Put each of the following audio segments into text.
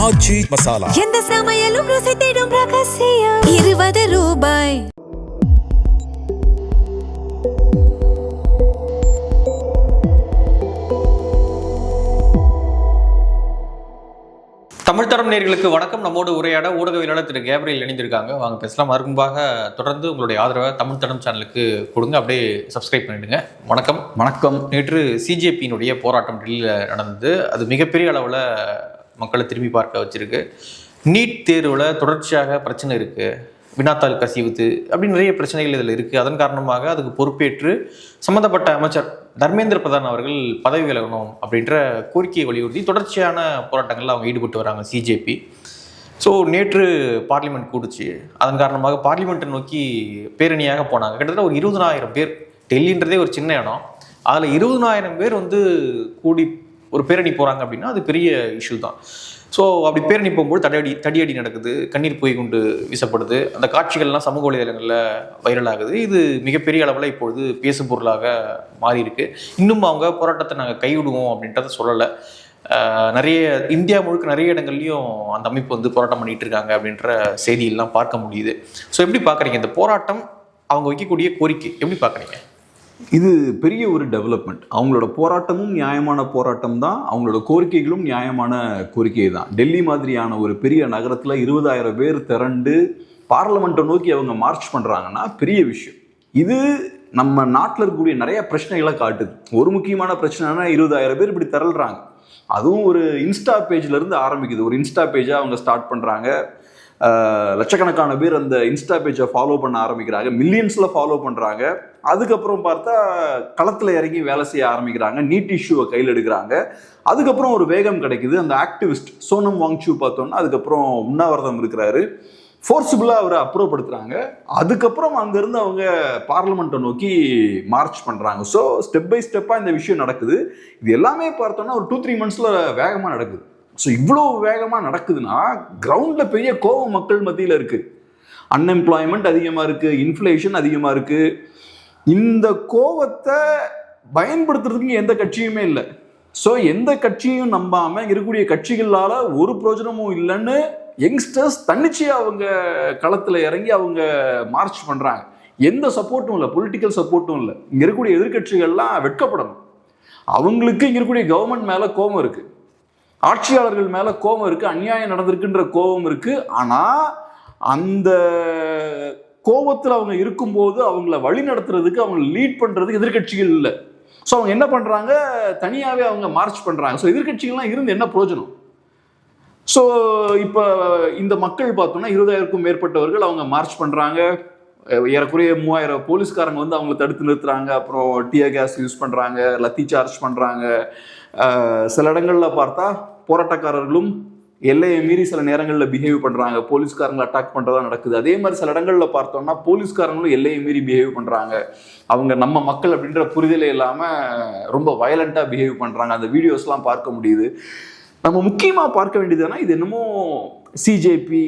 ஆச்சி மசாலா. எந்த சமையலும் ருசி தேடும் ரகசியம். 20 ரூபாய். தமிழ் தரம் நேயர்களுக்கு வணக்கம். நம்மோடு உரையாட ஊடகவியலாளர் திரு கேப்ரியல் இணைந்திருக்காங்க. வாங்க பேசலாம். மறுமுன்பாக தொடர்ந்து உங்களுடைய ஆதரவை தமிழ் தரம் சேனலுக்கு கொடுங்க, அப்படியே சப்ஸ்கிரைப் பண்ணிடுங்க. வணக்கம். வணக்கம். நேற்று சிஜேபியினுடைய போராட்டம் டெல்லியில் நடந்தது. அது மிகப்பெரிய அளவில் மக்களை திரும்பி பார்க்க வச்சிருக்கு. நீட் தேர்வில் தொடர்ச்சியாக பிரச்சனை இருக்குது, வினாத்தாள் கசிவுது அப்படின்னு நிறைய பிரச்சனைகள் இதில் இருக்குது. அதன் காரணமாக அதுக்கு பொறுப்பேற்று சம்மந்தப்பட்ட அமைச்சர் தர்மேந்திர பிரதான் அவர்கள் பதவி விலகணும் அப்படின்ற கோரிக்கையை வலியுறுத்தி தொடர்ச்சியான போராட்டங்களில் அவங்க ஈடுபட்டு வராங்க சிஜேபி. ஸோ நேற்று பார்லிமெண்ட் கூடுச்சு. அதன் காரணமாக பார்லிமெண்ட்டை நோக்கி பேரணியாக போனாங்க. கிட்டத்தட்ட ஒரு 20,000 பேர். டெல்லின்றதே ஒரு சின்ன இடம், அதில் 20,000 பேர் கூடி ஒரு பேரணி போகிறாங்க அப்படின்னா அது பெரிய இஷ்யூ தான். ஸோ அப்படி பேரணி போகும்போது தடியடி நடக்குது, கண்ணீர் போய் கொண்டு வீசப்படுது. அந்த காட்சிகள்லாம் சமூக வலைதளங்களில் வைரல் ஆகுது. இது மிகப்பெரிய அளவில் இப்பொழுது பேசும் பொருளாக மாறி இருக்கு. இன்னும் அவங்க போராட்டத்தை நாங்கள் கைவிடுவோம் அப்படின்றத சொல்லலை. நிறைய இந்தியா முழுக்க நிறைய இடங்கள்லையும் அந்த அமைப்பு போராட்டம் பண்ணிட்டு இருக்காங்க அப்படின்ற செய்தியெல்லாம் பார்க்க முடியுது. ஸோ எப்படி பார்க்குறீங்க இந்த போராட்டம், அவங்க வைக்கக்கூடிய கோரிக்கை எப்படி பார்க்குறீங்க? இது பெரிய ஒரு டெவலப்மெண்ட். அவங்களோட போராட்டமும் நியாயமான போராட்டம் தான், அவங்களோட கோரிக்கைகளும் நியாயமான கோரிக்கை தான். டெல்லி மாதிரியான ஒரு பெரிய நகரத்தில் 20,000 பேர் திரண்டு பார்லமெண்ட்டை நோக்கி அவங்க மார்ச் பண்ணுறாங்கன்னா பெரிய விஷயம். இது நம்ம நாட்டில் இருக்கக்கூடிய நிறைய பிரச்சனைகளை காட்டுது. ஒரு முக்கியமான பிரச்சனைனா 20,000 பேர் இப்படி திரள்றாங்க. அதுவும் ஒரு இன்ஸ்டா பேஜ்லேருந்து ஆரம்பிக்குது. ஒரு இன்ஸ்டா பேஜாக அவங்க ஸ்டார்ட் பண்ணுறாங்க. லட்சக்கணக்கான பேர் அந்த இன்ஸ்டா பேஜை ஃபாலோ பண்ண ஆரம்பிக்கிறாங்க, மில்லியன்ஸில் ஃபாலோ பண்ணுறாங்க. அதுக்கப்புறம் பார்த்தா களத்தில் இறங்கி வேலை செய்ய ஆரம்பிக்கிறாங்க, நீட் இஷ்யூவை கையில் எடுக்கிறாங்க. அதுக்கப்புறம் ஒரு வேகம் கிடைக்குது. அந்த ஆக்டிவிஸ்ட் சோனம் வாங்சூ பார்த்தோம்னா அதுக்கப்புறம் உண்ணாவிரதம் இருக்கிறாரு, ஃபோர்ஸிபிளாக அவரை அப்ரூவப்படுத்துகிறாங்க. அதுக்கப்புறம் அங்கேருந்து அவங்க பார்லிமெண்ட்டை நோக்கி மார்ச் பண்ணுறாங்க. ஸோ ஸ்டெப் பை ஸ்டெப்பாக இந்த விஷயம் நடக்குது. இது எல்லாமே பார்த்தோம்னா ஒரு 2-3 மந்த்ஸில் வேகமாக நடக்குது. ஸோ இவ்வளோ வேகமாக நடக்குதுன்னா கிரவுண்டில் பெரிய கோபம் மக்கள் மத்தியில் இருக்குது. அன்எம்ப்ளாய்மெண்ட் அதிகமாக இருக்குது, இன்ஃப்ளேஷன் அதிகமாக இருக்குது. இந்த கோபத்தை பயன்படுத்துறதுக்கு எந்த கட்சியுமே இல்லை. ஸோ எந்த கட்சியும் நம்பாமல் இருக்கக்கூடிய கட்சிகளால் ஒரு பிரயோஜனமும் இல்லைன்னு யங்ஸ்டர்ஸ் தன்னிச்சையாக அவங்க களத்தில் இறங்கி அவங்க மார்ச் பண்ணுறாங்க. எந்த சப்போர்ட்டும் இல்லை, பொலிட்டிக்கல் சப்போர்ட்டும் இல்லை. இங்கே இருக்கக்கூடிய எதிர்கட்சிகள்லாம் வெட்கப்படணும். அவங்களுக்கு இங்கே இருக்கக்கூடிய கவர்மெண்ட் மேலே கோபம் இருக்குது, ஆட்சியாளர்கள் மேலே கோபம் இருக்குது, அநியாயம் நடந்திருக்குன்ற கோபம் இருக்குது. ஆனால் அந்த கோபத்தில் அவங்க இருக்கும்போது அவங்கள வழி நடத்துறதுக்கு, அவங்களை லீட் பண்ணுறதுக்கு எதிர்கட்சிகள் இல்லை. ஸோ அவங்க என்ன பண்ணுறாங்க, தனியாகவே அவங்க மார்ச் பண்ணுறாங்க. ஸோ எதிர்கட்சிகள்லாம் இருந்து என்ன பிரயோஜனம்? ஸோ இப்போ இந்த மக்கள் பார்த்தோம்னா 20,000க்கும் மேற்பட்டவர்கள் அவங்க மார்ச் பண்ணுறாங்க. ஏறக்குறைய 3,000 போலீஸ்காரங்க அவங்களை தடுத்து நிறுத்துறாங்க. அப்புறம் டியர் கேஸ் யூஸ் பண்ணுறாங்க, லத்தி சார்ஜ் பண்ணுறாங்க. சில இடங்களில் பார்த்தா போராட்டக்காரர்களும் எல்லையை மீறி சில நேரங்களில் பிஹேவ் பண்ணுறாங்க, போலீஸ்காரங்களை அட்டாக் பண்ணுறதா நடக்குது. அதே மாதிரி சில இடங்களில் பார்த்தோம்னா போலீஸ்காரங்களும் எல்லையை மீறி பிஹேவ் பண்ணுறாங்க. அவங்க நம்ம மக்கள் அப்படின்ற புரிதலே இல்லாமல் ரொம்ப வயலண்ட்டாக பிஹேவ் பண்ணுறாங்க. அந்த வீடியோஸ்லாம் பார்க்க முடியுது. நம்ம முக்கியமாக பார்க்க வேண்டியதுன்னா, இது என்னமோ சிஜேபி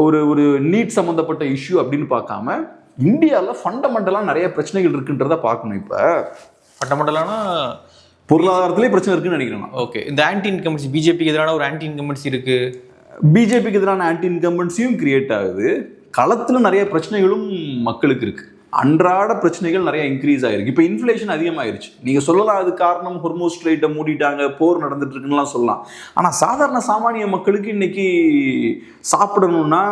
ஒரு நீட் சம்மந்தப்பட்ட இஷ்யூ அப்படின்னு பார்க்காம இந்தியாவில் ஃபண்டமெண்டலாக நிறைய பிரச்சனைகள் இருக்குன்றத பார்க்கணும். இப்போ ஃபண்டமெண்டலான பொருளாதாரத்திலே பிரச்சனை இருக்குன்னு நினைக்கிறேன். ஓகே, இந்த ஆன்டி இன்கம்பன்சி, பிஜேபிக்கு எதிரான ஒரு ஆன்டி இன்கம்பன்சி இருக்கு, பிஜேபிக்கு எதிரான ஆன்டி இன்கம்பன்சியும் கிரியேட் ஆகுது. களத்தில் நிறைய பிரச்சனைகளும் மக்களுக்கு இருக்கு. அன்றாட பிரச்சனைகள் நிறைய இன்க்ரீஸ் ஆகிருக்கு. இப்போ இன்ஃப்ளேஷன் அதிகமாகிருச்சு. நீங்கள் சொல்லலாம் அது காரணம் ஹொர்மோஸ் ஸ்ட்ரைட்டை மூடிட்டாங்க, போர் நடந்துட்டு இருக்குன்னுலாம் சொல்லலாம். ஆனால் சாதாரண சாமானிய மக்களுக்கு இன்னைக்கு சாப்பிடணும்னா,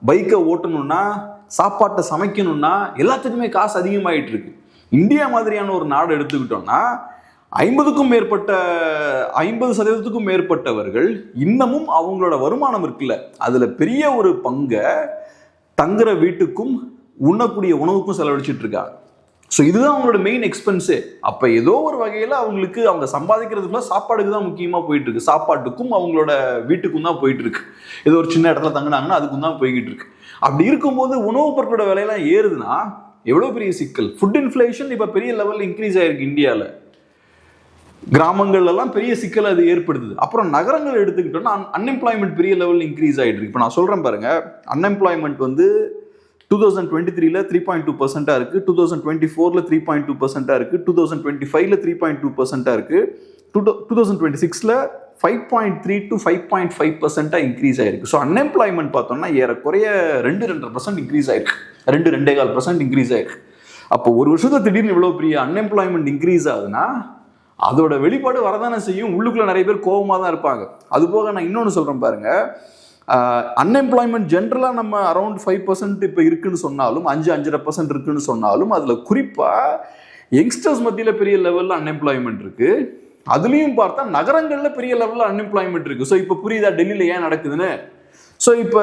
பைக்கை ஓட்டணும்னா, சாப்பாட்டை சமைக்கணும்னா எல்லாத்துக்குமே காசு அதிகமாகிட்டு இருக்கு. இந்தியா மாதிரியான ஒரு நாடு எடுத்துக்கிட்டோம்னா 50% மேற்பட்டவர்கள் இன்னமும் அவங்களோட வருமானம் இருக்குல்ல, அதில் பெரிய ஒரு பங்கை தங்குற வீட்டுக்கும் உண்ணக்கூடிய உணவுக்கும் செலவழிச்சிட்டு இருக்காங்க. ஸோ இதுதான் அவங்களோட மெயின் எக்ஸ்பென்ஸு. அப்போ ஏதோ ஒரு வகையில் அவங்களுக்கு அவங்க சம்பாதிக்கிறதுக்குள்ள சாப்பாடுக்கு தான் முக்கியமாக போயிட்டு இருக்கு. சாப்பாட்டுக்கும் அவங்களோட வீட்டுக்கும் தான் போயிட்டு இருக்கு. ஏதோ ஒரு சின்ன இடத்துல தங்கினாங்கன்னா அதுக்கும் தான் போய்கிட்டு இருக்கு. அப்படி இருக்கும்போது உணவு பொருட்களோட விலையெல்லாம் ஏறுதுன்னா எவ்வளோ பெரிய சிக்கல். ஃபுட் இன்ஃப்ளேஷன் இப்போ பெரிய லெவலில் இன்க்ரீஸ் ஆகிருக்கு இந்தியாவில். கிராமங்கள்லாம் பெரிய சிக்கல் அது ஏற்படுது. அப்புறம் நகரங்கள் எடுத்துக்கிட்டோம்னா அன்எம்ப்ளாய்மெண்ட் பெரிய லெவலில் இன்க்ரீஸ் ஆகிட்டு இருக்கு. இப்போ நான் சொல்கிறேன் பாருங்க, அன்எம்ப்ளாய்மெண்ட் 2023ல 3.2% இருக்குது, 2024ல 3.2% இருக்குது, 2025ல 3.2% இருக்குது, 2026ல 5.3 to 5.5% இன்க்ரீஸ் ஆயிருக்கு. ஸோ அன்எம்ப்ளாய்மெண்ட் பார்த்தோம்னா ஏறக்குறைய 2.5% இன்க்ரீஸ் ஆயிருக்கு, 2.25% இன்க்ரீஸ் ஆயிருக்கு. அப்போ ஒரு வருஷத்துல திடீர்னு இவ்வளோ பெரிய அன்எம்ப்ளாய்மெண்ட் இன்க்ரீஸ் ஆகுதுன்னா அதோட வெளிப்பாடு வரதானே செய்யும். உள்ளுக்குள்ள நிறைய பேர் கோபமாக தான் இருப்பாங்க. அது போக நான் இன்னொன்று சொல்கிறேன் பாருங்க, அன்எம்ப்ளாய்மெண்ட் ஜென்ரலாக நம்ம அரௌண்ட் 5% இப்போ இருக்குன்னு சொன்னாலும், 5-5.5% இருக்குன்னு சொன்னாலும், அதில் குறிப்பாக யங்ஸ்டர்ஸ் மத்தியில் பெரிய லெவலில் அன்எம்ப்ளாய்மெண்ட் இருக்கு. அதுலேயும் பார்த்தா நகரங்களில் பெரிய லெவலில் அன்எம்ப்ளாய்மெண்ட் இருக்கு. ஸோ இப்போ புரியுதா டெல்லியில் ஏன் நடக்குதுன்னு? ஸோ இப்போ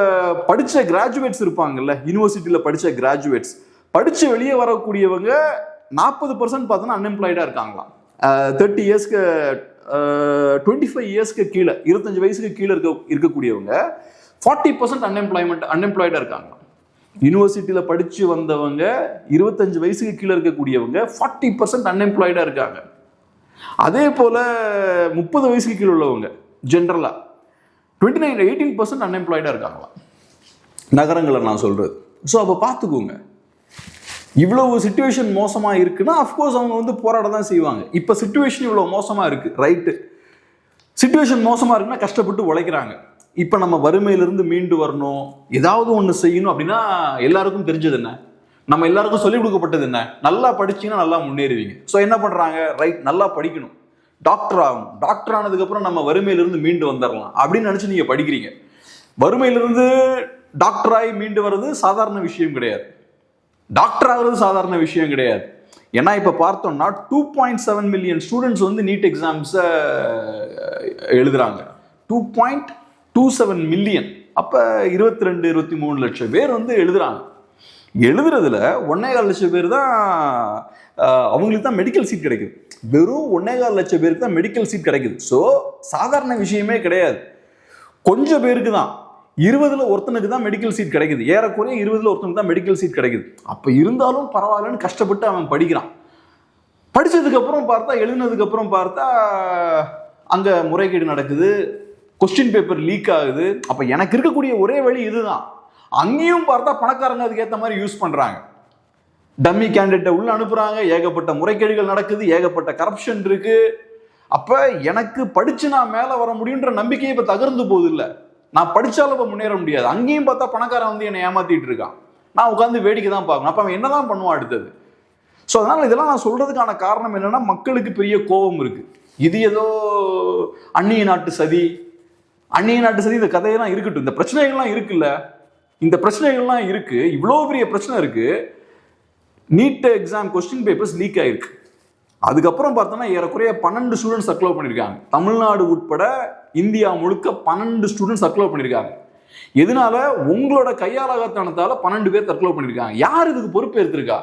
படித்த கிராஜுவேட்ஸ் இருப்பாங்கல்ல, யூனிவர்சிட்டியில் படித்த கிராஜுவேட்ஸ், படித்து வெளியே வரக்கூடியவங்க 40% பார்த்தோன்னா அன்எம்ப்ளாய்டாக இருக்காங்களாம். 30 இயர்ஸ்க்கு 25 இயர்ஸ்க்கு கீழே, 25 வயசுக்கு கீழே இருக்கக்கூடியவங்க 40% அன்எம்ப்ளாய்டாக இருக்காங்க. யூனிவர்சிட்டியில் படித்து வந்தவங்க 25 வயசுக்கு கீழே இருக்கக்கூடியவங்க 40% அன்எம்ப்ளாய்டாக இருக்காங்க. அதே போல் 30 வயசுக்கு கீழே உள்ளவங்க ஜென்ரலாக 18% அன்எம்ப்ளாய்டாக இருக்காங்களாம் நகரங்களில் நான் சொல்கிறது. ஸோ அப்போ பார்த்துக்கோங்க, இவ்வளவு சிச்சுவேஷன் மோசமாக இருக்குன்னா அஃப்கோர்ஸ் அவங்க வந்து போராட தான் செய்வாங்க. இப்போ சிச்சுவேஷன் இவ்வளோ மோசமாக இருக்குது, ரைட்டு, சிச்சுவேஷன் மோசமாக இருக்குன்னா கஷ்டப்பட்டு உழைக்கிறாங்க. இப்போ நம்ம வறுமையிலிருந்து மீண்டு வரணும், ஏதாவது ஒன்று செய்யணும் அப்படின்னா எல்லாருக்கும் தெரிஞ்சது என்ன, நம்ம எல்லாருக்கும் சொல்லிக் கொடுக்கப்பட்டது என்ன, நல்லா படிச்சீங்கன்னா நல்லா முன்னேறுவீங்க. ஸோ என்ன பண்ணுறாங்க, ரைட், நல்லா படிக்கணும், டாக்டர் ஆகணும், டாக்டர் ஆனதுக்கப்புறம் நம்ம வறுமையிலிருந்து மீண்டு வந்துடலாம் அப்படின்னு நினச்சி நீங்கள் படிக்கிறீங்க. வறுமையிலிருந்து டாக்டராகி மீண்டு வர்றது சாதாரண விஷயம் கிடையாது, டாக்டர் ஆகிறது சாதாரண விஷயம் கிடையாது. ஏன்னா இப்போ பார்த்தோம்னா 2.7 மில்லியன் ஸ்டூடெண்ட்ஸ் வந்து நீட் எக்ஸாம்ஸை எழுதுறாங்க. 2.27 மில்லியன், அப்போ 22-23 லட்சம் பேர் வந்து எழுதுறாங்க. எழுதுறதுல 1.25 லட்சம் பேர் தான் அவங்களுக்கு தான் மெடிக்கல் சீட் கிடைக்குது. வெறும் 1.25 லட்சம் பேருக்கு தான் மெடிக்கல் சீட் கிடைக்குது. ஸோ சாதாரண விஷயமே கிடையாது. கொஞ்சம் பேருக்கு தான், 20ல் ஒருத்தனுக்கு தான் மெடிக்கல் சீட் கிடைக்குது, ஏறக்குறைய 20ல் ஒருத்தனுக்கு தான் மெடிக்கல் சீட் கிடைக்குது. அப்போ இருந்தாலும் பரவாயில்லன்னு கஷ்டப்பட்டு அவன் படிக்கிறான். படித்ததுக்கப்புறம் பார்த்தா, எழுதினதுக்கப்புறம் பார்த்தா அங்கே முறைகேடு நடக்குது, கொஸ்டின் பேப்பர் லீக் ஆகுது. அப்போ எனக்கு இருக்கக்கூடிய ஒரே வழி இதுதான். அங்கேயும் பார்த்தா பணக்காரங்க அதுக்கேற்ற மாதிரி யூஸ் பண்ணுறாங்க, டம்மி கேண்டிடேட்டை உள்ள அனுப்புகிறாங்க, ஏகப்பட்ட முறைகேடுகள் நடக்குது, ஏகப்பட்ட கரப்ஷன் இருக்கு. அப்போ எனக்கு படித்து நான் மேலே வர முடியுன்ற நம்பிக்கையை இப்போ தகர்ந்து போகுது. இல்லை, நான் படித்தாலும் இப்போ முன்னேற முடியாது. அங்கேயும் பார்த்தா பணக்காரன் வந்து என்னை ஏமாத்திட்டு இருக்கான், நான் உட்காந்து வேடிக்கை தான் பார்க்கணும். அப்போ அவன் என்னதான் பண்ணுவான் அடுத்தது? ஸோ அதனால் இதெல்லாம் நான் சொல்கிறதுக்கான காரணம் என்னென்னா, மக்களுக்கு பெரிய கோபம் இருக்குது. இது ஏதோ அந்நிய நாட்டு சதி, அந்நிய நாட்டு சதி, இந்த கதையெல்லாம் இருக்கட்டும், இந்த பிரச்சனைகள்லாம் இருக்குல்ல, இந்த பிரச்சனைகள்லாம் இருக்குது, இவ்வளோ பெரிய பிரச்சனை இருக்குது. NEET exam question papers leak ஆகிருக்கு. அதுக்கப்புறம் பார்த்தோன்னா ஏறக்குறைய 12 ஸ்டூடெண்ட்ஸ் சர்க்குலர் பண்ணியிருக்காங்க. தமிழ்நாடு உட்பட இந்தியா முழுக்க 12 ஸ்டூடெண்ட்ஸ் சர்க்குலர் பண்ணியிருக்காங்க. எதனால? உங்களோட கையாளகத்தனத்தால் 12 பேர் சர்க்குலர் பண்ணியிருக்காங்க. யார் இதுக்கு பொறுப்பு எடுத்திருக்கா?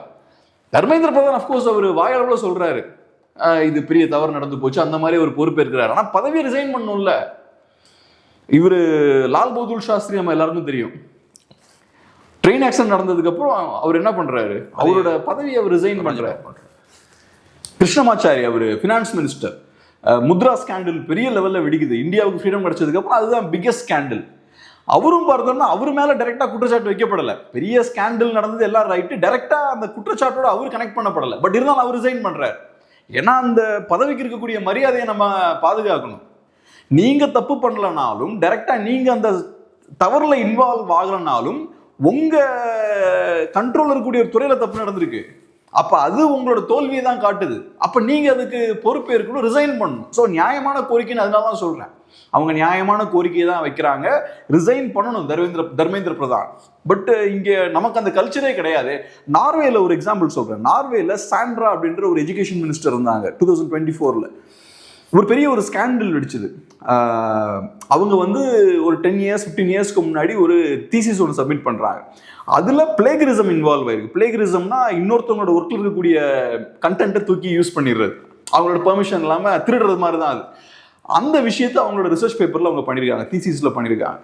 தர்மேந்திர பிரதான் அஃப்கோர்ஸ் அவர் வாயளவில் சொல்கிறாரு, இது பெரிய தவறு நடந்து போச்சு, அந்த மாதிரி ஒரு பொறுப்பு இருக்கிறார். ஆனால் பதவியை ரிசைன் பண்ணணும்ல. இவர் லால் பகதூர் சாஸ்திரி நம்ம எல்லாருக்கும் தெரியும், ட்ரெயின் ஆக்சிடென்ட் நடந்ததுக்கப்புறம் அவர் என்ன பண்ணுறாரு, அவரோட பதவியை அவர் ரிசைன் பண்ணுறாரு. கிருஷ்ணமாச்சாரி அவர் ஃபினான்ஸ் மினிஸ்டர், முத்ரா ஸ்கேண்டில் பெரிய லெவலில் வெடிக்குது. இந்தியாவுக்கு ஃப்ரீடம் கிடைச்சதுக்கப்புறம் அதுதான் பிக்கஸ்ட் ஸ்கேண்டில். அவரும் பார்த்தோம்னா அவர் மேலே டைரெக்டாக குற்றச்சாட்டு வைக்கப்படலை. பெரிய ஸ்கேண்டில் நடந்தது எல்லாம் ரைட்டு, டைரெக்டாக அந்த குற்றச்சாட்டோட அவர் கனெக்ட் பண்ணப்படலை. பட் இருந்தாலும் அவர் ரிசைன் பண்ணுறாரு. ஏன்னா அந்த பதவிக்கு இருக்கக்கூடிய மரியாதையை நம்ம பாதுகாக்கணும். நீங்கள் தப்பு பண்ணலனாலும், டைரெக்டாக நீங்கள் அந்த தவறில் இன்வால்வ் ஆகலனாலும், உங்கள் கண்ட்ரோல் இருக்கக்கூடிய ஒரு துறையில் தப்பு நடந்திருக்கு. அப்போ அது உங்களோட தோல்வியை தான் காட்டுது. அப்போ நீங்கள் அதுக்கு பொறுப்பேற்கணும், ரிசைன் பண்ணணும். ஸோ நியாயமான கோரிக்கைன்னு அதனால தான் சொல்கிறேன். அவங்க நியாயமான கோரிக்கையை தான் வைக்கிறாங்க, ரிசைன் பண்ணணும் தர்மேந்திர பிரதான். பட் இங்கே நமக்கு அந்த கல்ச்சரே கிடையாது. நார்வேல ஒரு எக்ஸாம்பிள் சொல்கிறேன். நார்வேல சாண்ட்ரா அப்படின்ற ஒரு எஜுகேஷன் மினிஸ்டர் இருந்தாங்க. 2024 ஒரு பெரிய ஒரு ஸ்கேண்டில் வெடிச்சுது. அவங்க வந்து ஒரு 10 இயர்ஸ் 15 இயர்ஸ்க்கு முன்னாடி ஒரு தீசிஸ் ஒன்று சப்மிட் பண்ணுறாங்க. அதில் பிளேகரிசம் இன்வால்வ் ஆயிருக்கு. பிளேகரிசம்னா இன்னொருத்தவங்களோட ஒர்க்கில் இருக்கக்கூடிய கண்டென்ட்டை தூக்கி யூஸ் பண்ணிடுறது, அவங்களோட பெர்மிஷன் இல்லாமல் திருடுறது மாதிரி தான் அது. அந்த விஷயத்தை அவங்களோட ரிசர்ச் பேப்பரில் அவங்க பண்ணியிருக்காங்க, தீசிஸில் பண்ணியிருக்காங்க.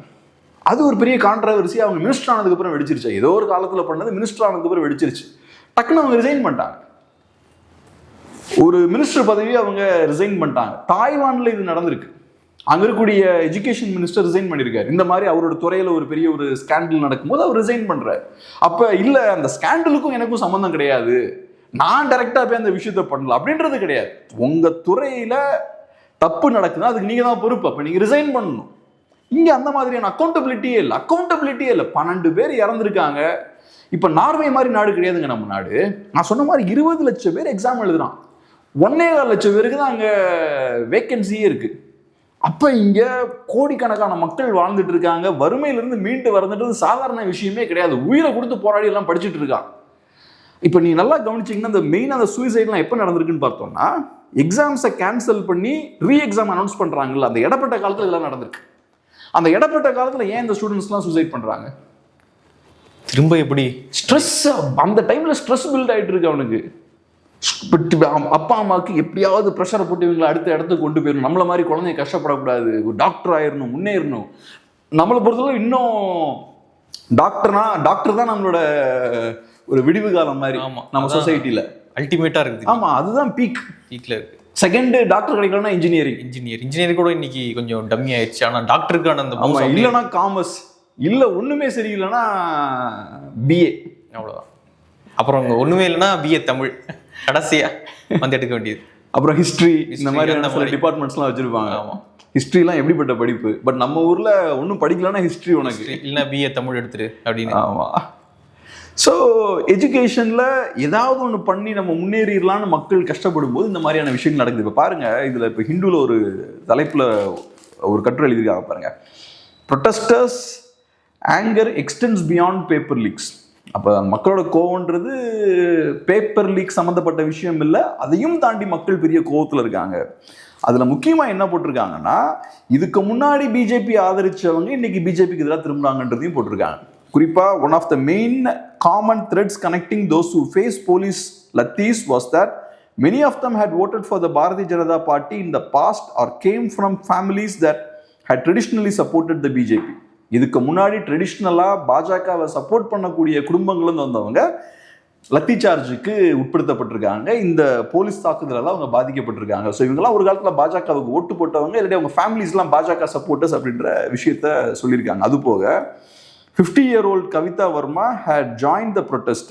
அது ஒரு பெரிய கான்ட்ரவர்சி. அவங்க மினிஸ்டர் ஆனதுக்கப்புறம் வெடிச்சிருச்சு. ஏதோ ஒரு காலத்தில் பண்ணது மினிஸ்டர் ஆனதுக்கப்புறம் வெடிச்சிருச்சு. டக்குன்னு அவங்க ரிசைன் பண்ணிட்டாங்க. ஒரு மினிஸ்டர் பதவியை அவங்க ரிசைன் பண்ணிட்டாங்க. தாய்வானில் இது நடந்திருக்கு. அங்கே இருக்கக்கூடிய எஜுகேஷன் மினிஸ்டர் ரிசைன் பண்ணியிருக்காரு. இந்த மாதிரி அவரோட துறையில் ஒரு பெரிய ஒரு ஸ்கேண்டல் நடக்கும்போது அவர் ரிசைன் பண்ணுறாரு. அப்போ இல்லை, அந்த ஸ்கேண்டலுக்கும் எனக்கும் சம்மந்தம் கிடையாது, நான் டைரெக்டாக போய் அந்த விஷயத்தை பண்ணல அப்படின்றது கிடையாது. உங்கள் துறையில் தப்பு நடக்குதுன்னா அதுக்கு நீங்க தான் பொறுப்பு, அப்ப நீங்க ரிசைன் பண்ணணும். இங்க அந்த மாதிரியான அக்கௌண்டபிலிட்டியே இல்லை. 12 பேர் இறந்துருக்காங்க. இப்ப நார்வே மாதிரி நாடு கிடையாதுங்க நம்ம நாடு. நான் சொன்ன மாதிரி 20 லட்சம் பேர் எக்ஸாம் எழுதுறான், 1.25 லட்சம் பேருக்கு தான் அங்க வேக்கன்சியே இருக்கு. அப்ப இங்க கோடிக்கணக்கான மக்கள் வாழ்ந்துட்டு இருக்காங்க. வறுமையிலிருந்து மீண்டு வரதுன்றது சாதாரண விஷயமே கிடையாது. உயிரை கொடுத்து போராடி எல்லாம் படிச்சுட்டு இருக்கான். இப்ப நீ நல்லா கவனிச்சீங்கன்னா அந்த மெயின் அந்த சூசைட்லாம் எப்ப நடந்திருக்குன்னு பார்த்தோம்னா, எக்ஸாம்ஸை கேன்சல் பண்ணி ரீ எக்ஸாம் அனௌன்ஸ் பண்றாங்கல்ல, அந்த இடப்பட்ட காலத்துல இதெல்லாம் நடந்திருக்கு. அந்த இடப்பட்ட காலத்துல ஏன் இந்த ஸ்டூடெண்ட்ஸ்லாம் சூசைட் பண்றாங்க? திரும்ப எப்படி ஸ்ட்ரெஸ், அந்த டைம்ல ஸ்ட்ரெஸ் பில்ட் ஆயிட்டு இருக்கு அவனுக்கு. அப்பா அம்மாவுக்கு எப்படியாவது ப்ரெஷரை போட்டு இவங்களை அடுத்த இடத்துக்கு கொண்டு போயிடணும், நம்மள மாதிரி குழந்தைங்க கஷ்டப்படக்கூடாது, ஒரு டாக்டர் ஆயிடணும், முன்னேறணும். நம்மளை பொறுத்தளவு இன்னும் டாக்டர் தான் நம்மளோட ஒரு விடிவு காலம் மாதிரி நம்ம சொசைட்டில அல்டிமேட்டா இருக்கு. ஆமா, அதுதான் பீக்ல இருக்கு. செகண்ட் டாக்டர் கிடைக்கலன்னா இன்ஜினியரிங் கூட இன்னைக்கு கொஞ்சம் டம்மி ஆயிடுச்சு. ஆனா டாக்டருக்கான அந்த இல்லைன்னா காமர்ஸ், இல்ல ஒண்ணுமே சரியில்லைன்னா பிஏ, அவ்வளவுதான். அப்புறம் ஒண்ணுமே இல்லைன்னா பிஏ தமிழ் கடைசியா வந்து எடுக்க வேண்டியது. அப்புறம் ஹிஸ்டரி, இந்த மாதிரி சில டிபார்ட்மெண்ட்ஸ்லாம் வச்சிருப்பாங்க. ஆமா, ஹிஸ்ட்ரிலாம் எப்படிப்பட்ட படிப்பு, பட் நம்ம ஊர்ல ஒன்றும் படிக்கலன்னா ஹிஸ்ட்ரி உனக்கு இல்லைன்னா பிஏ தமிழ் எடுத்துரு அப்படின்னு. ஆமா. ஸோ எஜுகேஷன்ல ஏதாவது ஒன்று பண்ணி நம்ம முன்னேறிடலான்னு மக்கள் கஷ்டப்படும் போது இந்த மாதிரியான விஷயங்கள் நடக்குது. இப்போ பாருங்க, இதுல இப்போ ஹிந்துல ஒரு தலைப்புல ஒரு கட்டுரை எழுதியிருக்காங்க பாருங்க, protesters anger extends beyond paper leaks. அப்போ மக்களோட கோவம்ன்றது பேப்பர் லீக் சம்மந்தப்பட்ட விஷயம் இல்லை, அதையும் தாண்டி மக்கள் பெரிய கோவத்தில் இருக்காங்க. அதில் முக்கியமாக என்ன போட்டிருக்காங்கன்னா, இதுக்கு முன்னாடி பிஜேபி ஆதரிச்சவங்க இன்னைக்கு பிஜேபிக்கு எதிராக திரும்புறாங்கன்றதையும் போட்டிருக்காங்க. குறிப்பாக one of the main common threads connecting those who face police lathis was that many of them had voted for the Bharatiya Janata Party in the past or came from families that had traditionally supported the BJP. இதுக்கு முன்னாடி ட்ரெடிஷ்னலாக பாஜகவை support பண்ணக்கூடிய குடும்பங்கள்லேருந்து வந்தவங்க லத்தி சார்ஜுக்கு உட்படுத்தப்பட்டிருக்காங்க. இந்த police தாக்குதலால் அவங்க பாதிக்கப்பட்டிருக்காங்க. ஸோ இவங்கெல்லாம் ஒரு காலத்தில் பாஜகவுக்கு ஓட்டு போட்டவங்க, இல்லாட்டி அவங்க ஃபேமிலிஸ்லாம் பாஜக சப்போர்ட்டர்ஸ் அப்படின்ற விஷயத்த சொல்லியிருக்காங்க. அது போக 50-year-old Kavita Verma had joined the protest.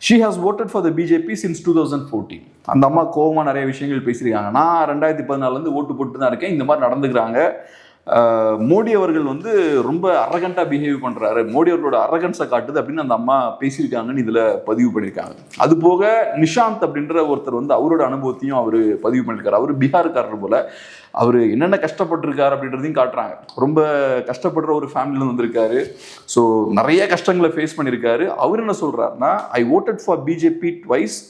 She has voted for the BJP since 2014. அந்த அம்மா கோவமாக நிறைய விஷயங்கள் பேசியிருக்காங்க. நான் 2014 ஓட்டு போட்டு தான் இருக்கேன், இந்த மாதிரி நடந்துக்கிறாங்க. மோடி அவர்கள் வந்து ரொம்ப அரகண்டா பிஹேவ் பண்றாரு, மோடி அவர்களோட அரகன்ஸை காட்டுது அப்படின்னு அந்த அம்மா பேசியிருக்காங்கன்னு இதுல பதிவு பண்ணியிருக்காங்க. அது போக நிஷாந்த் அப்படின்ற ஒருத்தர் வந்து அவரோட அனுபவத்தையும் அவர் பதிவு பண்ணியிருக்காரு. அவர் பீகார்காரர் போல, அவர் என்னென்ன கஷ்டப்பட்டிருக்காரு அப்படின்றதையும் காட்டுறாங்க. ரொம்ப கஷ்டப்படுற ஒரு ஃபேமிலியில வந்திருக்காரு. ஸோ நிறைய கஷ்டங்களை ஃபேஸ் பண்ணியிருக்காரு. அவர் என்ன சொல்றாருன்னா, ஐ voted for BJP twice.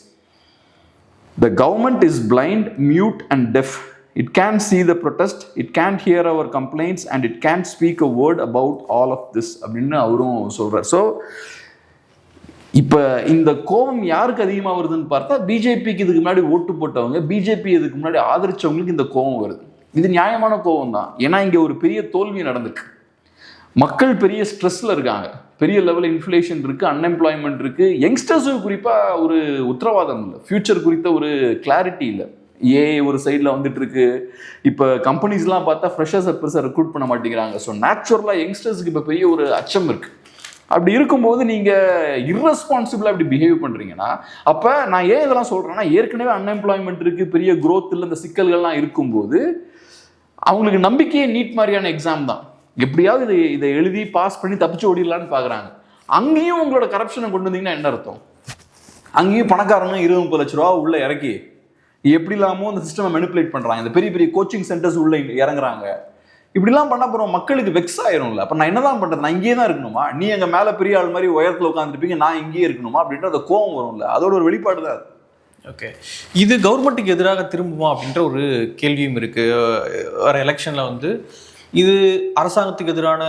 The government is blind, mute and deaf. It can't see the protest, it can't hear our complaints and it can't speak a word about all of this அப்படின்னு அவரும் சொல்றார். So இப்போ இந்த கோபம் யாருக்கு அதிகமாக வருதுன்னு பார்த்தா, பிஜேபிக்கு இதுக்கு முன்னாடி ஓட்டு போட்டவங்க, பிஜேபி இதுக்கு முன்னாடி ஆதரிச்சவங்களுக்கு இந்த கோபம் வருது. இது நியாயமான கோபம் தான். ஏன்னா இங்கே ஒரு பெரிய தோல்வி நடந்திருக்கு. மக்கள் பெரிய ஸ்ட்ரெஸ்ல இருக்காங்க, பெரிய லெவல் இன்ஃப்ளேஷன் இருக்கு, அன்எம்ப்ளாய்மெண்ட் இருக்கு. யங்ஸ்டர்ஸுக்கு குறிப்பாக ஒரு உத்தரவாதம் இல்லை, ஃபியூச்சர் குறித்த ஒரு கிளாரிட்டி இல்லை. ஒரு சைடில் வந்துட்டு இருக்கு. இப்போ கம்பெனிஸ்லாம் பார்த்தா ஃப்ரெஷர்ஸை பெருசாக ரெக்ரூட் பண்ண மாட்டேங்கிறாங்க. ஸோ நேச்சுரலாக யங்ஸ்டர்ஸுக்கு இப்போ பெரிய ஒரு அச்சம் இருக்கு. அப்படி இருக்கும்போது நீங்கள் இர்ரெஸ்பான்சிபிளாக இப்படி பிஹேவ் பண்ணுறீங்கன்னா, அப்போ நான் ஏன் இதெல்லாம் சொல்கிறேன்னா, ஏற்கனவே அன்எம்ப்ளாய்மெண்ட் இருக்குது, பெரிய க்ரோத் இல்லை, இந்த சிக்கல்கள்லாம் இருக்கும்போது அவங்களுக்கு நம்பிக்கையே நீட் மாதிரியான எக்ஸாம் தான். எப்படியாவது இதை எழுதி பாஸ் பண்ணி தப்பிச்சு ஓடிடலான்னு பார்க்குறாங்க. அங்கேயும் உங்களோட கரப்ஷனை கொண்டு வந்தீங்கன்னா என்ன அர்த்தம்? அங்கேயும் பணக்காரங்க 20-30 லட்ச ரூபா உள்ள இறக்கி எப்படி இல்லாமோ அந்த சிஸ்டமை மெனிப்புலேட் பண்ணுறாங்க. இந்த பெரிய பெரிய கோச்சிங் சென்டர்ஸ் உள்ள இறங்குறாங்க. இப்படிலாம் பண்ண போகிறோம், மக்களுக்கு வெக்ஸ் ஆயிரும்ல. அப்போ நான் என்னதான் பண்ணுறது? நான் இங்கேயே தான் இருக்கணுமா? நீ எங்கள் மேலே பெரிய ஆள் மாதிரி உயரத்தில் உட்காந்துருப்பீங்க, நான் இங்கேயே இருக்கணுமா அப்படின்ற அந்த கோவம் வரும்ல, அதோட ஒரு வெளிப்பாடு தான் அது. ஓகே, இது கவர்மெண்ட்டுக்கு எதிராக திரும்புமா அப்படின்ற ஒரு கேள்வியும் இருக்குது. வர எலெக்ஷனில் வந்து இது அரசாங்கத்துக்கு எதிரான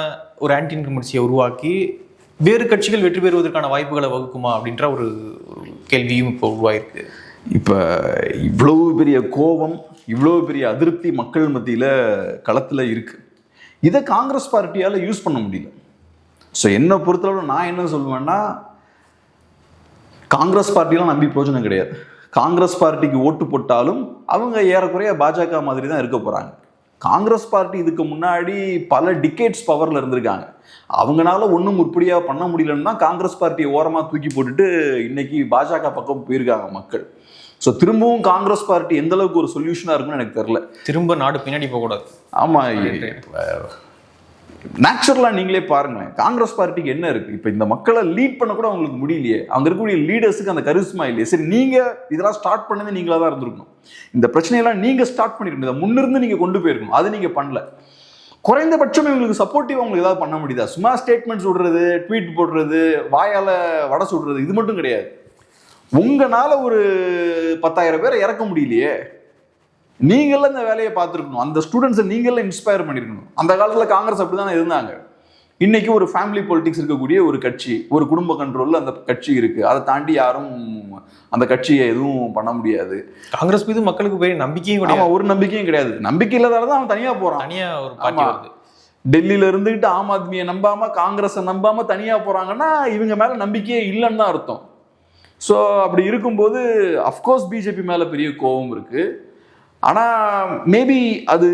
ஒரு ஆன்டி இன்கம்பன்சியை உருவாக்கி வேறு கட்சிகள் வெற்றி பெறுவதற்கான வாய்ப்புகளை வகுக்குமா அப்படின்ற ஒரு கேள்வியும் இப்போ உருவாயிருக்கு. இப்போ இவ்வளவு பெரிய கோபம், இவ்வளவு பெரிய அதிருப்தி மக்கள் மத்தியில் களத்தில் இருக்குது. இதை காங்கிரஸ் பார்ட்டியால் யூஸ் பண்ண முடியல. ஸோ என்னை பொறுத்தளவு நான் என்ன சொல்லுவேன்னா, காங்கிரஸ் பார்ட்டியெலாம் நம்பி பிரயோஜனம் கிடையாது. காங்கிரஸ் பார்ட்டிக்கு ஓட்டு போட்டாலும் அவங்க ஏறக்குறைய பாஜக மாதிரி தான் இருக்க போகிறாங்க. காங்கிரஸ் பார்ட்டி இதுக்கு முன்னாடி பல டிகேட்ஸ் பவரில் இருந்திருக்காங்க. அவங்களால ஒன்றும் உருப்படியாக பண்ண முடியலன்னு தான் காங்கிரஸ் பார்ட்டியை ஓரமாக தூக்கி போட்டுட்டு இன்னைக்கு பாஜக பக்கம் போயிருக்காங்க மக்கள். ஸோ திரும்பவும் காங்கிரஸ் பார்ட்டி எந்த அளவுக்கு ஒரு சொல்யூஷனாக இருக்குன்னு எனக்கு தெரியல. திரும்ப நாடு பின்னாடி போகக்கூடாது. ஆமாம், நேச்சுரலாக நீங்களே பாருங்களேன், காங்கிரஸ் பார்ட்டிக்கு என்ன இருக்குது? இப்போ இந்த மக்களை லீட் பண்ண கூட அவங்களுக்கு முடியலையே. அவங்க இருக்கக்கூடிய லீடர்ஸுக்கு அந்த கரிஸ்மா இல்லையே. சரி, நீங்கள் இதெல்லாம் ஸ்டார்ட் பண்ணது நீங்களாக தான் இருந்திருக்கணும். இந்த பிரச்சனையெல்லாம் நீங்கள் ஸ்டார்ட் பண்ணிருக்கணும். இதை முன்னிருந்து நீங்கள் கொண்டு போயிருக்கணும். அது நீங்கள் பண்ணல. குறைந்தபட்சம் இவங்களுக்கு சப்போர்ட்டிவ் அவங்களுக்கு ஏதாவது பண்ண முடியுதா? சும்மா ஸ்டேட்மெண்ட் சொல்றது, ட்வீட் போடுறது, வாயால் வடை சுடுறது, இது மட்டும் கிடையாது. உங்களால ஒரு 10,000 பேரை இறக்க முடியலையே. நீங்கள இந்த வேலையை பார்த்துருக்கணும். அந்த ஸ்டூடெண்ட்ஸை நீங்கள இன்ஸ்பயர் பண்ணிருக்கணும். அந்த காலத்தில் காங்கிரஸ் அப்படிதான் இருந்தாங்க. இன்னைக்கு ஒரு ஃபேமிலி பொலிட்டிக்ஸ் இருக்கக்கூடிய ஒரு கட்சி, ஒரு குடும்ப கண்ட்ரோல்ல அந்த கட்சி இருக்கு. அதை தாண்டி யாரும் அந்த கட்சியை எதுவும் பண்ண முடியாது. காங்கிரஸ் மீது மக்களுக்கு பெரிய நம்பிக்கையும் கிடையாது. ஒரு நம்பிக்கையும் கிடையாது. நம்பிக்கை இல்லாததான் அவன் தனியா போறான். தனியா ஒரு பார்ட்டி வருது. டெல்லியில இருந்துகிட்டு ஆம் ஆத்மியை நம்பாம, காங்கிரஸை நம்பாம தனியா போறாங்கன்னா இவங்க மேல நம்பிக்கையே இல்லைன்னு தான் அர்த்தம். ஸோ அப்படி இருக்கும்போது அஃப்கோர்ஸ் பிஜேபி மேல பெரிய கோபம் இருக்கு. ஆனால் மேபி அது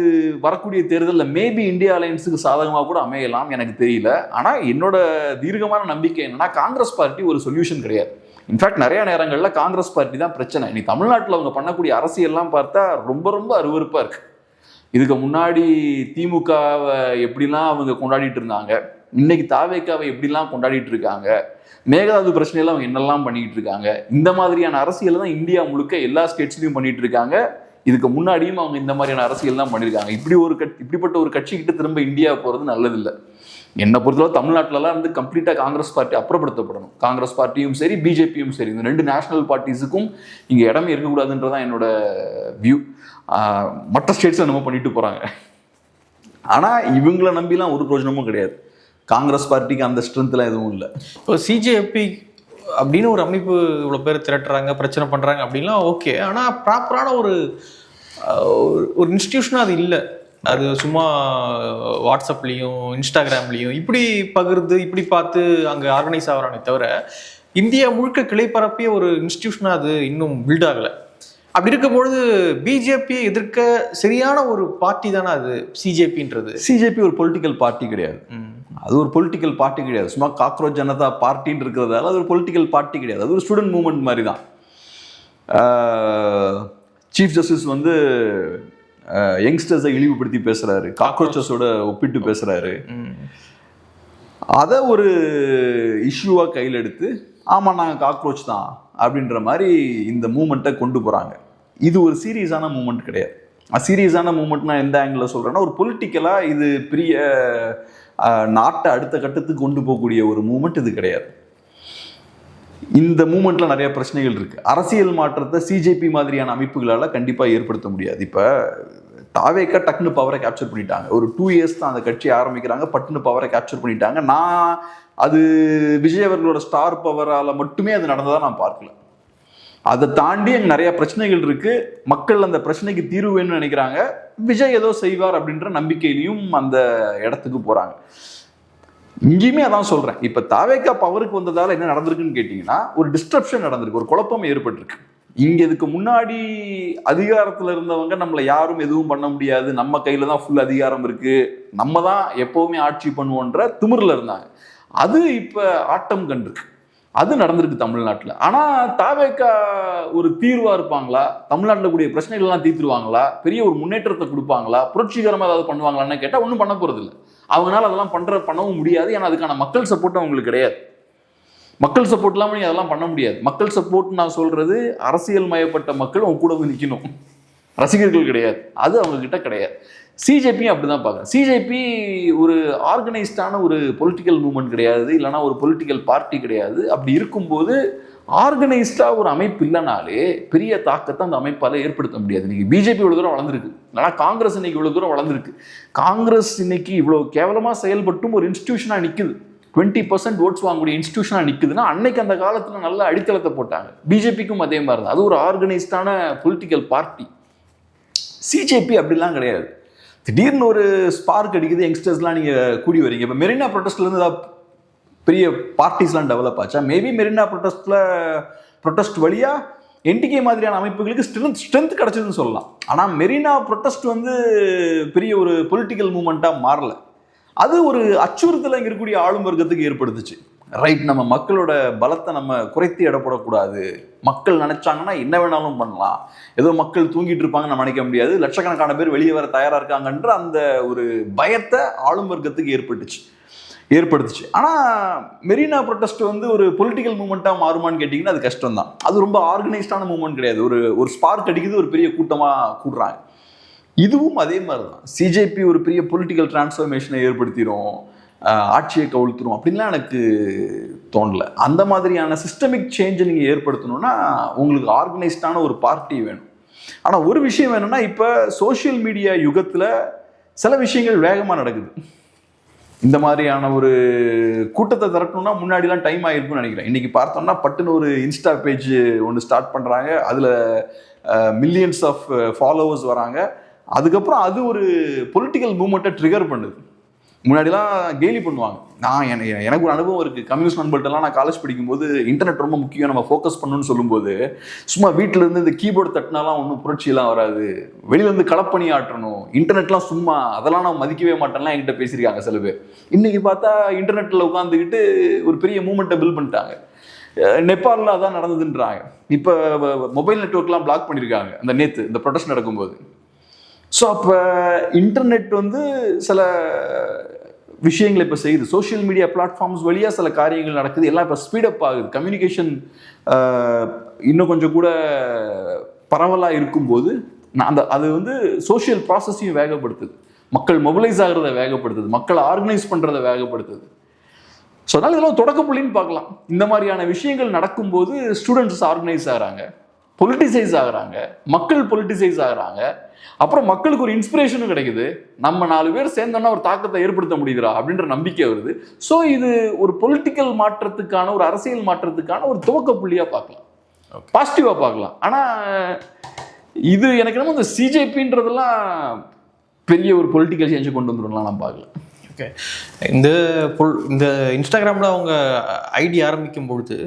வரக்கூடிய தேர்தலில் மேபி இந்தியா அலையன்ஸுக்கு சாதகமாக கூட அமையலாம், எனக்கு தெரியல. ஆனால் என்னோட தீர்க்கமான நம்பிக்கை என்னன்னா, காங்கிரஸ் பார்ட்டி ஒரு சொல்யூஷன் கிடையாது. இன்ஃபேக்ட் நிறைய நேரங்களில் காங்கிரஸ் பார்ட்டி தான் பிரச்சனை. இன்னைக்கு தமிழ்நாட்டில் அவங்க பண்ணக்கூடிய அரசியல்லாம் பார்த்தா ரொம்ப ரொம்ப அருவருப்பாக இருக்கு. இதுக்கு முன்னாடி திமுகவை எப்படிலாம் அவங்க கொண்டாடிட்டு இருந்தாங்க, இன்னைக்கு தாவேக்காவை எப்படிலாம் கொண்டாடிட்டு இருக்காங்க, மேகதாது பிரச்சனையில அவங்க என்னெல்லாம் பண்ணிட்டு இருக்காங்க. இந்த மாதிரியான அரசியல் தான் இந்தியா முழுக்க எல்லா ஸ்டேட்ஸ்லையும் பண்ணிட்டு இருக்காங்க. இதுக்கு முன்னாடியும் அவங்க இந்த மாதிரியான அரசியல் தான் பண்ணியிருக்காங்க. இப்படிப்பட்ட ஒரு கட்சிக்கிட்ட திரும்ப இந்தியா போகிறது நல்லதில்லை. என்னை பொறுத்தளவு தமிழ்நாட்டிலலாம் வந்து கம்ப்ளீட்டாக காங்கிரஸ் பார்ட்டி அப்புறப்படுத்தப்படணும். காங்கிரஸ் பார்ட்டியும் சரி, பிஜேபியும் சரி, இந்த 2 நேஷனல் பார்ட்டிஸுக்கும் இங்கே இடமே இருக்கக்கூடாதுன்றதான் என்னோட வியூ. மற்ற ஸ்டேட்ஸில் நம்ம பண்ணிட்டு போகிறாங்க. ஆனால் இவங்களை நம்பிலாம் ஒரு பிரயோஜனமும் கிடையாது. காங்கிரஸ் பார்ட்டிக்கு அந்த ஸ்ட்ரென்த்லாம் எதுவும் இல்லை. இப்போ சிஜேபி அப்படின்னு ஒரு அமைப்பு இவ்வளோ பேர் திரட்டுறாங்க, பிரச்சனை பண்ணுறாங்க அப்படின்லாம் ஓகே. ஆனால் ப்ராப்பரான ஒரு இன்ஸ்டிடியூஷனாக அது இல்லை. அது சும்மா வாட்ஸ்அப்லேயும் இன்ஸ்டாகிராம்லேயும் இப்படி பகிர்ந்து இப்படி பார்த்து அங்கே ஆர்கனைஸ் ஆகிறானே தவிர இந்தியா முழுக்க கிளை பரப்பிய ஒரு இன்ஸ்டிடியூஷனாக அது இன்னும் பில்ட் ஆகலை. அப்படி இருக்கும்பொழுது பிஜேபியை எதிர்க்க சரியான ஒரு பார்ட்டி தானே அது சிஜேபின்றது. சிஜேபி ஒரு பொலிட்டிக்கல் பார்ட்டி கிடையாது. அது ஒரு பொலிட்டிக்கல் பார்ட்டி கிடையாது. சும்மா காக்ரோச் ஜனதா பார்ட்டின்னு இருக்கிறதால அது ஒரு பொலிட்டிக்கல் பார்ட்டி கிடையாது. அது ஒரு ஸ்டூடெண்ட் மூவ்மெண்ட் மாதிரி தான். சீஃப் ஜஸ்டிஸ் வந்து யங்ஸ்டர்ஸை இழிவுபடுத்தி பேசுறாரு, காக்ரோச்சஸோட ஒப்பிட்டு பேசுறாரு. அதை ஒரு இஷ்யூவா கையில் எடுத்து ஆமாம் நாங்கள் காக்ரோச் தான் அப்படின்ற மாதிரி இந்த மூமெண்ட்டை கொண்டு போகிறாங்க. இது ஒரு சீரியஸான மூமெண்ட் கிடையாது. சீரியஸான மூமெண்ட்னா எந்த ஆங்கிளில் சொல்கிறேன்னா, ஒரு பொலிட்டிக்கலாக இது பெரிய நாட்டை அடுத்த கட்டத்துக்கு கொண்டு போகக்கூடிய ஒரு மூமெண்ட் இது கிடையாது. இந்த மூமெண்ட்ல நிறைய பிரச்சனைகள் இருக்கு. அரசியல் மாற்றத்தை சிஜேபி மாதிரியான அமைப்புகளால கண்டிப்பாக ஏற்படுத்த முடியாது. இப்போ தாவேக்கா டக்குன்னு பவரை கேப்சர் பண்ணிட்டாங்க. ஒரு 2 இயர்ஸ் தான் அந்த கட்சியை ஆரம்பிக்கிறாங்க, பட்டுன்னு பவரை கேப்சர் பண்ணிட்டாங்க. நான் அது விஜய் அவர்களோட ஸ்டார் பவரால் மட்டுமே அது நடந்ததாக நான் பார்க்கல. அதை தாண்டி அங்கே நிறைய பிரச்சனைகள் இருக்கு. மக்கள் அந்த பிரச்சனைக்கு தீர்வு வேணும்னு நினைக்கிறாங்க. விஜய் ஏதோ செய்வார் அப்படின்ற நம்பிக்கையிலையும் அந்த இடத்துக்கு போறாங்க. இங்கேயுமே அதான் சொல்றேன். இப்ப தாவேக்கா பவருக்கு வந்ததால என்ன நடந்திருக்குன்னு கேட்டீங்கன்னா, ஒரு டிஸ்ட்ரப்ஷன் நடந்திருக்கு, ஒரு குழப்பம் ஏற்பட்டிருக்கு. இங்க இதுக்கு முன்னாடி அதிகாரத்துல இருந்தவங்க நம்மளை யாரும் எதுவும் பண்ண முடியாது, நம்ம கையில தான் ஃபுல் அதிகாரம் இருக்கு, நம்ம தான் எப்பவுமே ஆட்சி பண்ணுவோன்ற திமிர்ல இருந்தாங்க. அது இப்ப ஆட்டம் கண்டிருக்கு. அது நடந்திருக்கு தமிழ்நாட்டில். ஆனால் தாவேக்கா ஒரு தீர்வா இருப்பாங்களா? தமிழ்நாட்டில் கூடிய பிரச்சனைகள்லாம் தீர்த்துருவாங்களா? பெரிய ஒரு முன்னேற்றத்தை கொடுப்பாங்களா? புரட்சிகரமாக ஏதாவது பண்ணுவாங்களான்னு கேட்டால் ஒன்றும் பண்ண போகிறது இல்லை. அவங்களால அதெல்லாம் பண்ணவும் முடியாது. ஏன்னா அதுக்கான மக்கள் சப்போர்ட் அவங்களுக்கு கிடையாது. மக்கள் சப்போர்ட் இல்லாமல் நீங்கள் அதெல்லாம் பண்ண முடியாது. மக்கள் சப்போர்ட் நான் சொல்றது அரசியல் மயப்பட்ட மக்கள் அவங்க கூட வந்து நிற்கணும், ரசிகர்கள் கிடையாது. அது அவங்க கிட்ட கிடையாது. சிஜேபியும் அப்படிதான் பார்க்குறேன். சிஜேபி ஒரு ஆர்கனைஸ்டான ஒரு பொலிட்டிக்கல் மூவ்மெண்ட் கிடையாது, இல்லைனா ஒரு பொலிட்டிக்கல் பார்ட்டி கிடையாது. அப்படி இருக்கும்போது ஆர்கனைஸ்டா ஒரு அமைப்பு இல்லைனாலே பெரிய தாக்கத்தை அந்த அமைப்பால் ஏற்படுத்த முடியாது. இன்னைக்கு பிஜேபி இவ்வளோ தூரம் வளர்ந்துருக்கு, இல்லைனா காங்கிரஸ் இன்னைக்கு இவ்வளோ தூரம் வளர்ந்துருக்கு. காங்கிரஸ் இன்னைக்கு இவ்வளோ கேவலமாக செயல்பட்டும் ஒரு இன்ஸ்டிடியூஷனாக நிற்குது, 20% ஓட்ஸ் வாங்கக்கூடிய இன்ஸ்டிடியூஷனாக நிற்குதுன்னா அன்னைக்கு அந்த காலத்தில் நல்ல அடித்தளத்தை போட்டாங்க. பிஜேபிக்கும் அதே மாதிரி தான். அது ஒரு ஆர்கனைஸ்டான பொலிட்டிக்கல் பார்ட்டி. சிஜேபி அப்படிலாம் கிடையாது. திடீர்னு ஒரு ஸ்பார்க் அடிக்குது, யங்ஸ்டர்ஸ்லாம் நீங்கள் கூடி வரீங்க. இப்போ மெரினா ப்ரொட்டஸ்ட்லேருந்து ஏதாவது பெரிய பார்ட்டிஸ்லாம் டெவலப் ஆச்சா? மேபி மெரினா ப்ரொட்டஸ்ட் வழியாக என்டிகே மாதிரியான அமைப்புகளுக்கு ஸ்ட்ரென்த் கிடைச்சதுன்னு சொல்லலாம். ஆனால் மெரினா ப்ரொட்டஸ்ட் வந்து பெரிய ஒரு பொலிட்டிக்கல் மூமெண்ட்டாக மாறல. அது ஒரு அச்சுறுத்தலை இங்கே இருக்கக்கூடிய ஆளும் வர்க்கத்துக்கு ஏற்படுத்துச்சு. ரைட், நம்ம மக்களோட பலத்தை நம்ம குறைத்து இடப்படக்கூடாது, மக்கள் நினைச்சாங்கன்னா என்ன வேணாலும் பண்ணலாம், ஏதோ மக்கள் தூங்கிட்டு இருப்பாங்க நம்ம நினைக்க முடியாது, லட்சக்கணக்கான பேர் வெளியே வர தயாரா இருக்காங்கன்ற அந்த ஒரு பயத்தை ஆளும் வர்க்கத்துக்கு ஏற்படுத்துச்சு. ஆனால் மெரினா ப்ரொட்டஸ்ட் வந்து ஒரு பொலிட்டிக்கல் மூவ்மெண்ட்டாக மாறுமான்னு கேட்டிங்கன்னா அது கஷ்டம் தான். அது ரொம்ப ஆர்கனைஸ்டான மூவ்மெண்ட் கிடையாது. ஒரு ஸ்பார்க் அடிக்குது, ஒரு பெரிய கூட்டமாக கூடுறாங்க. இதுவும் அதே மாதிரி தான். சிஜேபி ஒரு பெரிய பொலிட்டிக்கல் டிரான்ஸ்ஃபர்மேஷனை ஏற்படுத்திடும், ஆட்சியை கவிழ்த்துரும் அப்படின்லாம் எனக்கு தோணலை. அந்த மாதிரியான சிஸ்டமிக் சேஞ்சை நீங்கள் ஏற்படுத்தணும்னா உங்களுக்கு ஆர்கனைஸ்டான ஒரு பார்ட்டி வேணும். ஆனால் ஒரு விஷயம் வேணும்னா, இப்போ சோஷியல் மீடியா யுகத்தில் சில விஷயங்கள் வேகமாக நடக்குது. இந்த மாதிரியான ஒரு கூட்டத்தை திரட்டணும்னா முன்னாடிலாம் டைம் ஆகிருக்கும்னு நினைக்கிறேன். இன்றைக்கி பார்த்தோம்னா பட்டுன்னு ஒரு இன்ஸ்டா பேஜ் ஒன்று ஸ்டார்ட் பண்ணுறாங்க, அதில் மில்லியன்ஸ் ஆஃப் ஃபாலோவர்ஸ் வராங்க. அதுக்கப்புறம் அது ஒரு பொலிட்டிக்கல் மூவ்மெண்ட்டை ட்ரிகர் பண்ணுது. முன்னாடிலாம் கேலி பண்ணுவாங்க. எனக்கு ஒரு அனுபவம் இருக்குது. கம்யூனிஸ்ட் நண்பர்கள்ட்டெல்லாம் நான் காலேஜ் படிக்கும்போது இன்டர்நெட் ரொம்ப முக்கியம், நம்ம ஃபோக்கஸ் பண்ணணும்னு சொல்லும்போது சும்மா வீட்டிலேருந்து இந்த கீபோர்டு தட்டினாலாம் ஒன்றும் புரட்சியெல்லாம் வராது, வெளியிலேருந்து களப்பணி ஆட்டணும், இன்டர்நெட்லாம் சும்மா, அதெல்லாம் நான் மதிக்கவே மாட்டேன்லாம் என்கிட்ட பேசியிருக்காங்க சில பேர். இன்றைக்கி பார்த்தா இன்டர்நெட்டில் உட்காந்துக்கிட்டு ஒரு பெரிய மூமெண்ட்டை பில்ட் பண்ணிட்டாங்க. நேபாளில் அதான் நடந்ததுன்றாங்க. இப்போ மொபைல் நெட்வொர்க்லாம் பிளாக் பண்ணியிருக்காங்க அந்த நேற்று இந்த ப்ரொடெஸ்ட் நடக்கும்போது. ஸோ அப்போ இன்டர்நெட் வந்து சில விஷயங்களை இப்போ செய்யுது, சோஷியல் மீடியா பிளாட்ஃபார்ம்ஸ் வழியாக சில காரியங்கள் நடக்குது, எல்லாம் இப்போ ஸ்பீடப் ஆகுது. கம்யூனிகேஷன் இன்னும் கொஞ்சம் கூட பரவலாக இருக்கும்போது அது வந்து சோஷியல் ப்ராசஸையும் வேகப்படுத்துது, மக்கள் மொபிலைஸ் ஆகிறத வேகப்படுத்துது, மக்களை ஆர்கனைஸ் பண்ணுறதை வேகப்படுத்துது. ஸோ அதனால் இதெல்லாம் தொடக்க புள்ளின்னு பார்க்கலாம். இந்த மாதிரியான விஷயங்கள் நடக்கும்போது ஸ்டூடெண்ட்ஸ் ஆர்கனைஸ் ஆகிறாங்க, பொலிட்டிசைஸ் ஆகிறாங்க, மக்கள் பொலிட்டிசைஸ் ஆகிறாங்க. அப்புறம் மக்களுக்கு ஒரு இன்ஸ்பிரேஷனும் கிடைக்குது, நம்ம 4 பேர் சேர்ந்தோன்னா ஒரு தாக்கத்தை ஏற்படுத்த முடியுதுரா அப்படின்ற நம்பிக்கை வருது. ஸோ இது ஒரு பொலிட்டிக்கல் மாற்றத்துக்கான, ஒரு அரசியல் மாற்றத்துக்கான ஒரு துவக்க புள்ளியாக பார்க்கலாம், பாசிட்டிவாக பார்க்கலாம். ஆனால் இது எனக்கு நம்ம இந்த சிஜேபின்றதெல்லாம் பெரிய ஒரு பொலிட்டிக்கல் சேஞ்சை கொண்டு வந்துடலாம் நான் பார்க்கல. ஓகே, இந்த இன்ஸ்டாகிராமில் அவங்க ஐடி ஆரம்பிக்கும் பொழுது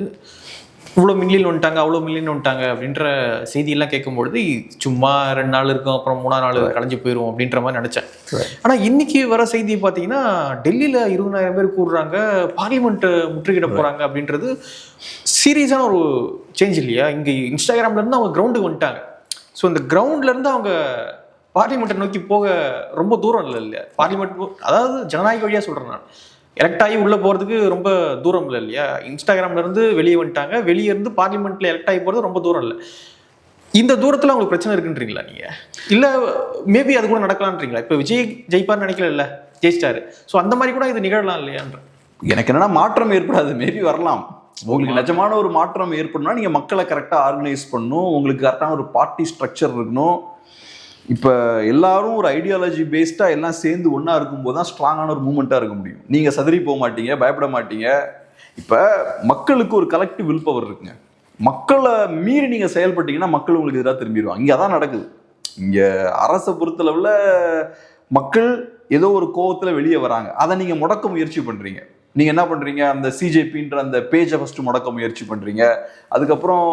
இவ்வளோ மில்லியன் வந்துட்டாங்க, அவ்வளோ மில்லியன் வந்துட்டாங்க அப்படின்ற செய்தியெல்லாம் கேட்கும்பொழுது சும்மா 2 நாள் இருக்கும், அப்புறம் 3ஆம் நாள் கலைஞ்சு போயிடும் அப்படின்ற மாதிரி நினச்சேன். ஆனால் இன்னைக்கு வர செய்தி பார்த்தீங்கன்னா டெல்லியில் 20,000 பேர் கூடுறாங்க, பார்லிமெண்ட்டை முற்றுகிட போகிறாங்க அப்படின்றது சீரியஸான ஒரு சேஞ்ச் இல்லையா? இங்கே இன்ஸ்டாகிராம்லேருந்து அவங்க கிரவுண்டுக்கு வந்துட்டாங்க. ஸோ இந்த கிரவுண்ட்லேருந்து அவங்க பார்லிமெண்ட்டை நோக்கி போக ரொம்ப தூரம் இல்லையா? பார்லிமெண்ட் அதாவது ஜனநாயக வழியாக சொல்கிறேன் நான், எலெக்ட் ஆகி உள்ளே போகிறதுக்கு ரொம்ப தூரம் இல்லை இல்லையா? இன்ஸ்டாகிராம்லேருந்து வெளியே வந்துட்டாங்க, வெளியே இருந்து பார்லிமெண்ட்டில் எலெக்ட் ஆகி போகிறது ரொம்ப தூரம் இல்லை. இந்த தூரத்தில் அவங்களுக்கு பிரச்சனை இருக்குன்றீங்களா நீங்கள்? இல்லை மேபி அது கூட நடக்கலான்றீங்களா? இப்போ விஜய் ஜெயிப்பார்னு நினைக்கல, இல்லை ஜெயிச்சிட்டாரு. ஸோ அந்த மாதிரி கூட இது நிகழலாம் இல்லையான்ற எனக்கு என்னன்னா, மாற்றம் ஏற்படாது, மேபி வரலாம். உங்களுக்கு நிஜமான ஒரு மாற்றம் ஏற்படணும்னா நீங்கள் மக்களை கரெக்டாக ஆர்கனைஸ் பண்ணணும், உங்களுக்கு கரெக்டான ஒரு பார்ட்டி ஸ்ட்ரக்சர் இருக்கணும். இப்போ எல்லாரும் ஒரு ஐடியாலஜி பேஸ்டாக எல்லாம் சேர்ந்து ஒன்றா இருக்கும்போது தான் ஸ்ட்ராங்கான ஒரு மூமெண்ட்டாக இருக்க முடியும். நீங்கள் சதறி போக மாட்டீங்க, பயப்பட மாட்டீங்க. இப்போ மக்களுக்கு ஒரு கலெக்டிவ் வில் பவர் இருக்குங்க. மக்களை மீறி நீங்கள் செயல்பட்டீங்கன்னா மக்கள் உங்களுக்கு எதிராக திரும்பிடுவாங்க. இங்கே அதான் நடக்குது. இங்கே அரசை பொறுத்தளவில் மக்கள் ஏதோ ஒரு கோவத்தில் வெளியே வராங்க, அதை நீங்கள் முடக்க முயற்சி பண்ணுறீங்க. நீங்கள் என்ன பண்ணுறீங்க, அந்த சிஜேபின்ற அந்த பேஜை ஃபஸ்ட்டு முடக்க முயற்சி பண்ணுறீங்க. அதுக்கப்புறம்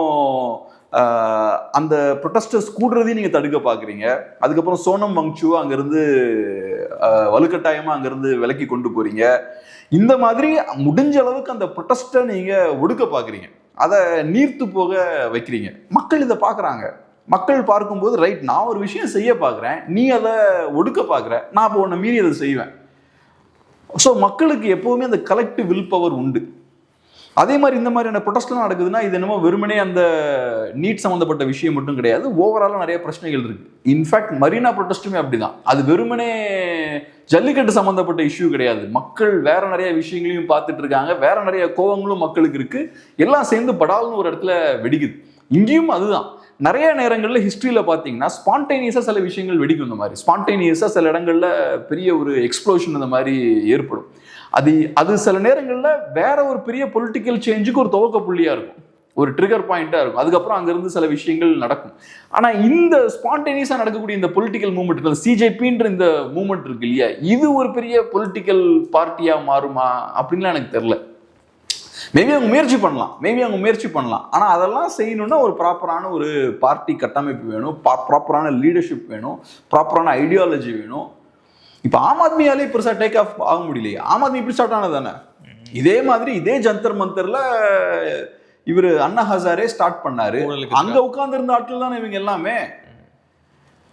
அந்த ப்ரொட்டஸ்டர்ஸ் கூடுறதையும் நீங்கள் தடுக்க பார்க்குறீங்க. அதுக்கப்புறம் சோனம் வங்சுவை அங்கேருந்து வலுக்கட்டாயமாக அங்கேருந்து விலக்கி கொண்டு போகிறீங்க. இந்த மாதிரி முடிஞ்ச அளவுக்கு அந்த ப்ரொட்டஸ்ட்டை நீங்கள் ஒடுக்க பார்க்குறீங்க, அதை நீர்த்து போக வைக்கிறீங்க. மக்கள் இதை பார்க்குறாங்க. மக்கள் பார்க்கும்போது ரைட், நான் ஒரு விஷயம் செய்ய பார்க்குறேன், நீ அதை ஒடுக்க பார்க்குற, நான் இப்போ உன்னை மீறி அதை செய்வேன். ஸோ மக்களுக்கு எப்போவுமே அந்த கலெக்டிவ் வில் பவர் உண்டு. அதே மாதிரி இந்த மாதிரியான ப்ரொடெஸ்ட்லாம் நடக்குதுன்னா இது என்னமோ வெறுமனே அந்த நீட் சம்மந்தப்பட்ட விஷயம் மட்டும் கிடையாது, ஓவராலாக நிறைய பிரச்சனைகள் இருக்குது. இன்ஃபேக்ட் மரீனா ப்ரொடெஸ்ட்டுமே அப்படிதான். அது வெறுமனே ஜல்லிக்கட்டு சம்மந்தப்பட்ட இஷ்யூ கிடையாது. மக்கள் வேற நிறைய விஷயங்களையும் பார்த்துட்டு இருக்காங்க, வேற நிறைய கோவங்களும் மக்களுக்கு இருக்குது. எல்லாம் சேர்ந்து படால்னு ஒரு இடத்துல வெடிக்குது. இங்கேயும் அதுதான். நிறைய நேரங்களில் ஹிஸ்ட்ரியில் பார்த்தீங்கன்னா ஸ்பான்டேனியஸாக சில விஷயங்கள் வெடிக்கும். இந்த மாதிரி ஸ்பான்டேனியஸாக சில இடங்களில் பெரிய ஒரு எக்ஸ்ப்ளோஷன் இந்த மாதிரி ஏற்படும். அது சில நேரங்களில் வேற ஒரு பெரிய பொலிட்டிக்கல் சேஞ்சுக்கு ஒரு துவக்க புள்ளியாக இருக்கும், ஒரு ட்ரிகர் பாயிண்ட்டாக இருக்கும். அதுக்கப்புறம் அங்கேருந்து சில விஷயங்கள் நடக்கும். ஆனால் இந்த ஸ்பான்டேனியஸாக நடக்கக்கூடிய இந்த பொலிட்டிக்கல் மூவ்மெண்ட், சிஜேபின்ற இந்த மூவ்மெண்ட் இருக்கு இல்லையா, இது ஒரு பெரிய பொலிட்டிக்கல் பார்ட்டியாக மாறுமா அப்படின்லாம் எனக்கு தெரில. மேபி அவங்க முயற்சி பண்ணலாம். ஆனால் அதெல்லாம் செய்யணும்னா ஒரு ப்ராப்பரான ஒரு பார்ட்டி கட்டமைப்பு வேணும், ப்ராப்பரான லீடர்ஷிப் வேணும், ப்ராப்பரான ஐடியாலஜி வேணும். இப்போ ஆம் ஆத்மியாலே பெருசாக டேக் ஆஃப் ஆக முடியலையே. ஆம் ஆத்மி இப்படி ஸ்டார்ட் ஆனது தானே. இதே மாதிரி இதே ஜந்தர் மந்தர்ல இவர் அண்ணா ஹசாரே ஸ்டார்ட் பண்ணாரு. அங்க உட்கார்ந்து இருந்த ஆட்கள் தானே இவங்க எல்லாமே.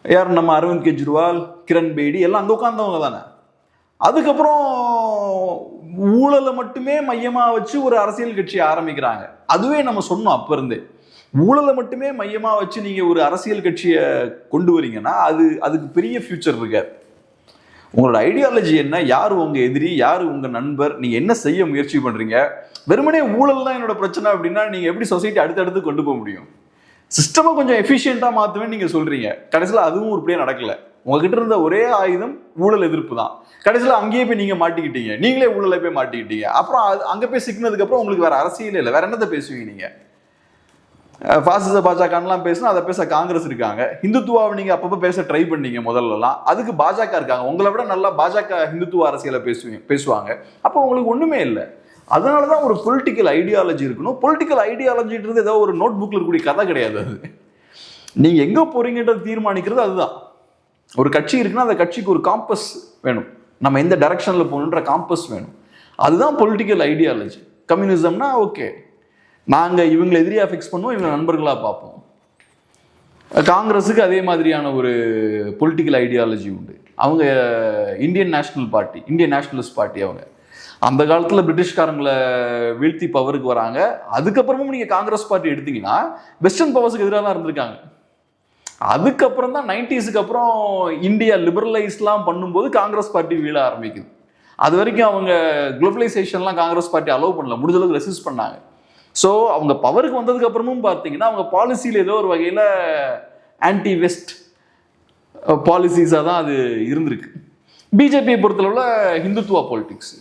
யார் நம்ம அரவிந்த் கெஜ்ரிவால், கிரண் பேடி எல்லாம் அங்க உட்கார்ந்தவங்க தானே. அதுக்கப்புறம் ஊழலை மட்டுமே மையமா வச்சு ஒரு அரசியல் கட்சி ஆரம்பிக்கிறாங்க. அதுவே நம்ம சொன்னோம் அப்ப இருந்தே, ஊழலை மட்டுமே மையமா வச்சு நீங்க ஒரு அரசியல் கட்சியை கொண்டு வரீங்கன்னா அதுக்கு பெரிய ஃபியூச்சர் இருக்காது. உங்களோட ஐடியாலஜி என்ன, யார் உங்க எதிரி, யார் உங்க நண்பர், நீங்க என்ன செய்ய முயற்சி பண்றீங்க. வெறுமனே ஊழல் தான் என்னோட பிரச்சனை அப்படின்னா நீங்க எப்படி சொசைட்டி அடுத்தடுத்து கொண்டு போக முடியும்? சிஸ்டமை கொஞ்சம் எஃபிஷியண்டா மாத்துவேன்னு நீங்க சொல்றீங்க, கடைசியில் அதுவும் உருப்படியா நடக்கல. உங்ககிட்ட இருந்த ஒரே ஆயுதம் ஊழல் எதிர்ப்பு தான். கடைசியில் அங்கேயே போய் நீங்க மாட்டிக்கிட்டீங்க, நீங்களே ஊழலை போய் மாட்டிக்கிட்டீங்க. அப்புறம் அங்க போய் சிக்கினதுக்கு அப்புறம் உங்களுக்கு வேற அரசியலே இல்லை, வேற என்னத்தை பேசுவீங்க நீங்க? பாசிச பாஜகலாம் பேசினா அதை பேச காங்கிரஸ் இருக்காங்க. ஹிந்துத்துவாவை நீங்க அப்பப்போ பேச ட்ரை பண்ணீங்க முதல்லலாம், அதுக்கு பாஜக இருக்காங்க. உங்களை விட நல்லா பாஜக ஹிந்துத்துவ அரசியலை பேசுவாங்க. அப்போ உங்களுக்கு ஒண்ணுமே இல்லை. அதனாலதான் ஒரு பொலிட்டிக்கல் ஐடியாலஜி இருக்கணும். பொலிட்டிக்கல் ஐடியாலஜின்றது ஏதோ ஒரு நோட் புக்ல இருக்கக்கூடிய கதை கிடையாது. அது நீங்க எங்க போறீங்கன்றது தீர்மானிக்கிறது அதுதான். ஒரு கட்சி இருக்குன்னா அந்த கட்சிக்கு ஒரு காம்பஸ் வேணும், நம்ம எந்த டைரக்ஷன்ல போகணுன்ற காம்பஸ் வேணும். அதுதான் பொலிட்டிக்கல் ஐடியாலஜி. கம்யூனிசம்னா ஓகே, நாங்க இவங்களை எதிரியா ஃபிக்ஸ் பண்ணுவோம், இவங்க நண்பர்களா பார்ப்போம். காங்கிரஸுக்கு அதே மாதிரியான ஒரு பொலிட்டிக்கல் ஐடியாலஜி உண்டு. அவங்க Indian national party, Indian nationalist party. அவங்க அந்த காலத்துல பிரிட்டிஷ்காரங்களை வீழ்த்தி பவருக்கு வராங்க. அதுக்கப்புறமும் நீங்க காங்கிரஸ் பார்ட்டி எடுத்தீங்கன்னா வெஸ்டர்ன் பவர்ஸுக்கு எதிராக தான் இருந்திருக்காங்க. அதுக்கப்புறம் தான் 90s அப்புறம் இந்தியா லிபரலைஸ்லாம் பண்ணும்போது காங்கிரஸ் பார்ட்டி வீழ ஆரம்பிக்குது. அது வரைக்கும் அவங்க குளோபலைசேஷன்லாம் காங்கிரஸ் பார்ட்டி அலோவ் பண்ணல, முடிஞ்ச அளவுக்கு ரெசிஸ்ட் பண்ணாங்க. ஸோ அவங்க பவருக்கு வந்ததுக்கு அப்புறமும் பார்த்தீங்கன்னா அவங்க பாலிசியில் ஏதோ ஒரு வகையில் ஆன்டி வெஸ்ட் பாலிசிஸாக தான் அது இருந்திருக்கு. பிஜேபியை பொறுத்தளவில் ஹிந்துத்துவா பாலிடிக்ஸ்.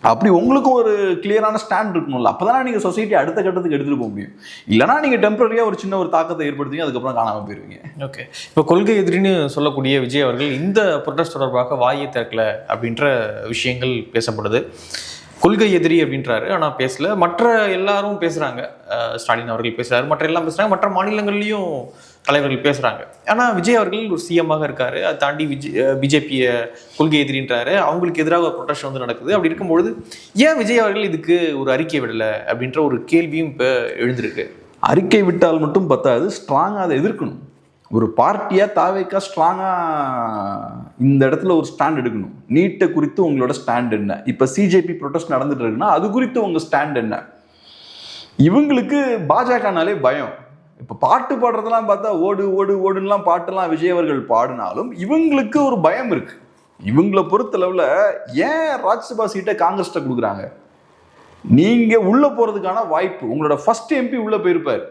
அப்படி உங்களுக்கும் ஒரு கிளியரான ஸ்டாண்ட் இருக்கணும்ல, அப்போதானே நீங்கள் சொசைட்டி அடுத்த கட்டத்துக்கு எடுத்துகிட்டு போக முடியும். இல்லைனா நீங்கள் டெம்பரரியாக ஒரு சின்ன ஒரு தாக்கத்தை ஏற்படுத்திங்க, அதுக்கப்புறம் காணாமல் போயிருவீங்க. ஓகே, இப்போ கொள்கை எதிரின்னு சொல்லக்கூடிய விஜய் அவர்கள் இந்த ப்ரொடெஸ்ட் தொடர்பாக வாயை திறக்கல அப்படின்ற விஷயங்கள் பேசப்படுது. கொள்கை எதிரி அப்படின்றாரு, ஆனால் பேசல. மற்ற எல்லாரும் பேசுகிறாங்க, ஸ்டாலின் அவர்கள் பேசுகிறாரு, மற்ற எல்லாம் பேசுகிறாங்க, மற்ற மாநிலங்கள்லேயும் தலைவர்கள் பேசுகிறாங்க. ஆனால் விஜய் அவர்கள் ஒரு சிஎம்மாக இருக்காரு, அதை தாண்டி பிஜேபியை கொள்கை எதிரின்றாரு, அவங்களுக்கு எதிராக ஒரு ப்ரொடெஸ்ட் வந்து நடக்குது. அப்படி இருக்கும்பொழுது ஏன் விஜய் அவர்கள் இதுக்கு ஒரு அறிக்கை விடலை அப்படின்ற ஒரு கேள்வியும் இப்போ எழுந்திருக்கு. அறிக்கை விட்டால் மட்டும் பத்தாது, ஸ்ட்ராங்காக அதை எதிர்க்கணும். ஒரு பார்ட்டியாக தாவேக்கா ஸ்ட்ராங்காக இந்த இடத்துல ஒரு ஸ்டாண்ட் எடுக்கணும். நீட்டை குறித்து உங்களோட ஸ்டாண்ட் என்ன? இப்போ சிஜேபி ப்ரொடெஸ்ட் நடந்துட்டு இருக்குன்னா அது குறித்து உங்கள் ஸ்டாண்ட் என்ன? இவங்களுக்கு பாஜகனாலே பயம். இப்போ பாட்டு பாடுறதெல்லாம் பார்த்தா ஓடு ஓடு ஓடுலாம் பாட்டெல்லாம் விஜய் அவர்கள் பாடினாலும் இவங்களுக்கு ஒரு பயம் இருக்கு. இவங்களை பொறுத்தளவில் ஏன் ராஜ்யசபா சீட்டை காங்கிரஸ்ட கொடுக்குறாங்க? நீங்கள் உள்ளே போகிறதுக்கான வாய்ப்பு, உங்களோட ஃபர்ஸ்ட் எம்பி உள்ளே போயிருப்பார்,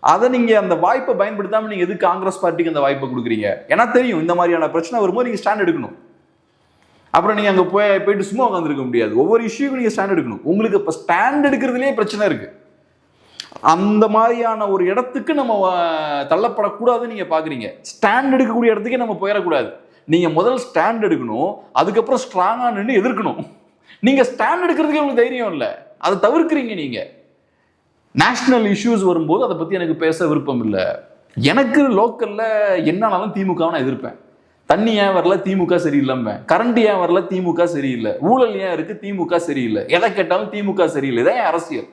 அதை நீங்கள் அந்த வாய்ப்பை பயன்படுத்தாமல் நீங்கள் எதுக்கு காங்கிரஸ் பார்ட்டிக்கு அந்த வாய்ப்பை கொடுக்குறீங்க? ஏன்னா தெரியும் இந்த மாதிரியான பிரச்சனை வரும்போது நீங்கள் ஸ்டாண்ட் எடுக்கணும். அப்புறம் நீங்கள் அங்கே போயிட்டு சும்மா உட்காந்துருக்க முடியாது. ஒவ்வொரு இஷ்யூக்கும் நீங்கள் ஸ்டாண்ட் எடுக்கணும். உங்களுக்கு இப்போ ஸ்டாண்ட் எடுக்கிறதுலேயே பிரச்சனை இருக்கு. அந்த மாதிரியான ஒரு இடத்துக்கு நம்ம தள்ளப்படக்கூடாதுன்னு நீங்கள் பார்க்குறீங்க. ஸ்டாண்ட் எடுக்கக்கூடிய இடத்துக்கே நம்ம போயிடக்கூடாது. நீங்கள் முதல் ஸ்டாண்ட் எடுக்கணும், அதுக்கப்புறம் ஸ்ட்ராங்காக நின்று எதிர்க்கணும். நீங்கள் ஸ்டாண்ட் எடுக்கிறதுக்கே உங்களுக்கு தைரியம் இல்லை, அதை தவிர்க்கிறீங்க. நீங்கள் நேஷனல் இஷ்யூஸ் வரும்போது அதை பற்றி எனக்கு பேச விருப்பம் இல்லை. எனக்கு லோக்கலில் என்னன்னாலும் திமுகவை நான் எதிர்ப்பேன். தண்ணி ஏன் வரல, திமுக சரியில்லைம்பேன். கரண்ட் ஏன் வரல, திமுக சரியில்லை. ஊழல் ஏன் இருக்குது, திமுக சரியில்லை. எதை கேட்டாலும் திமுக சரியில்லை. இதான் அரசியல்.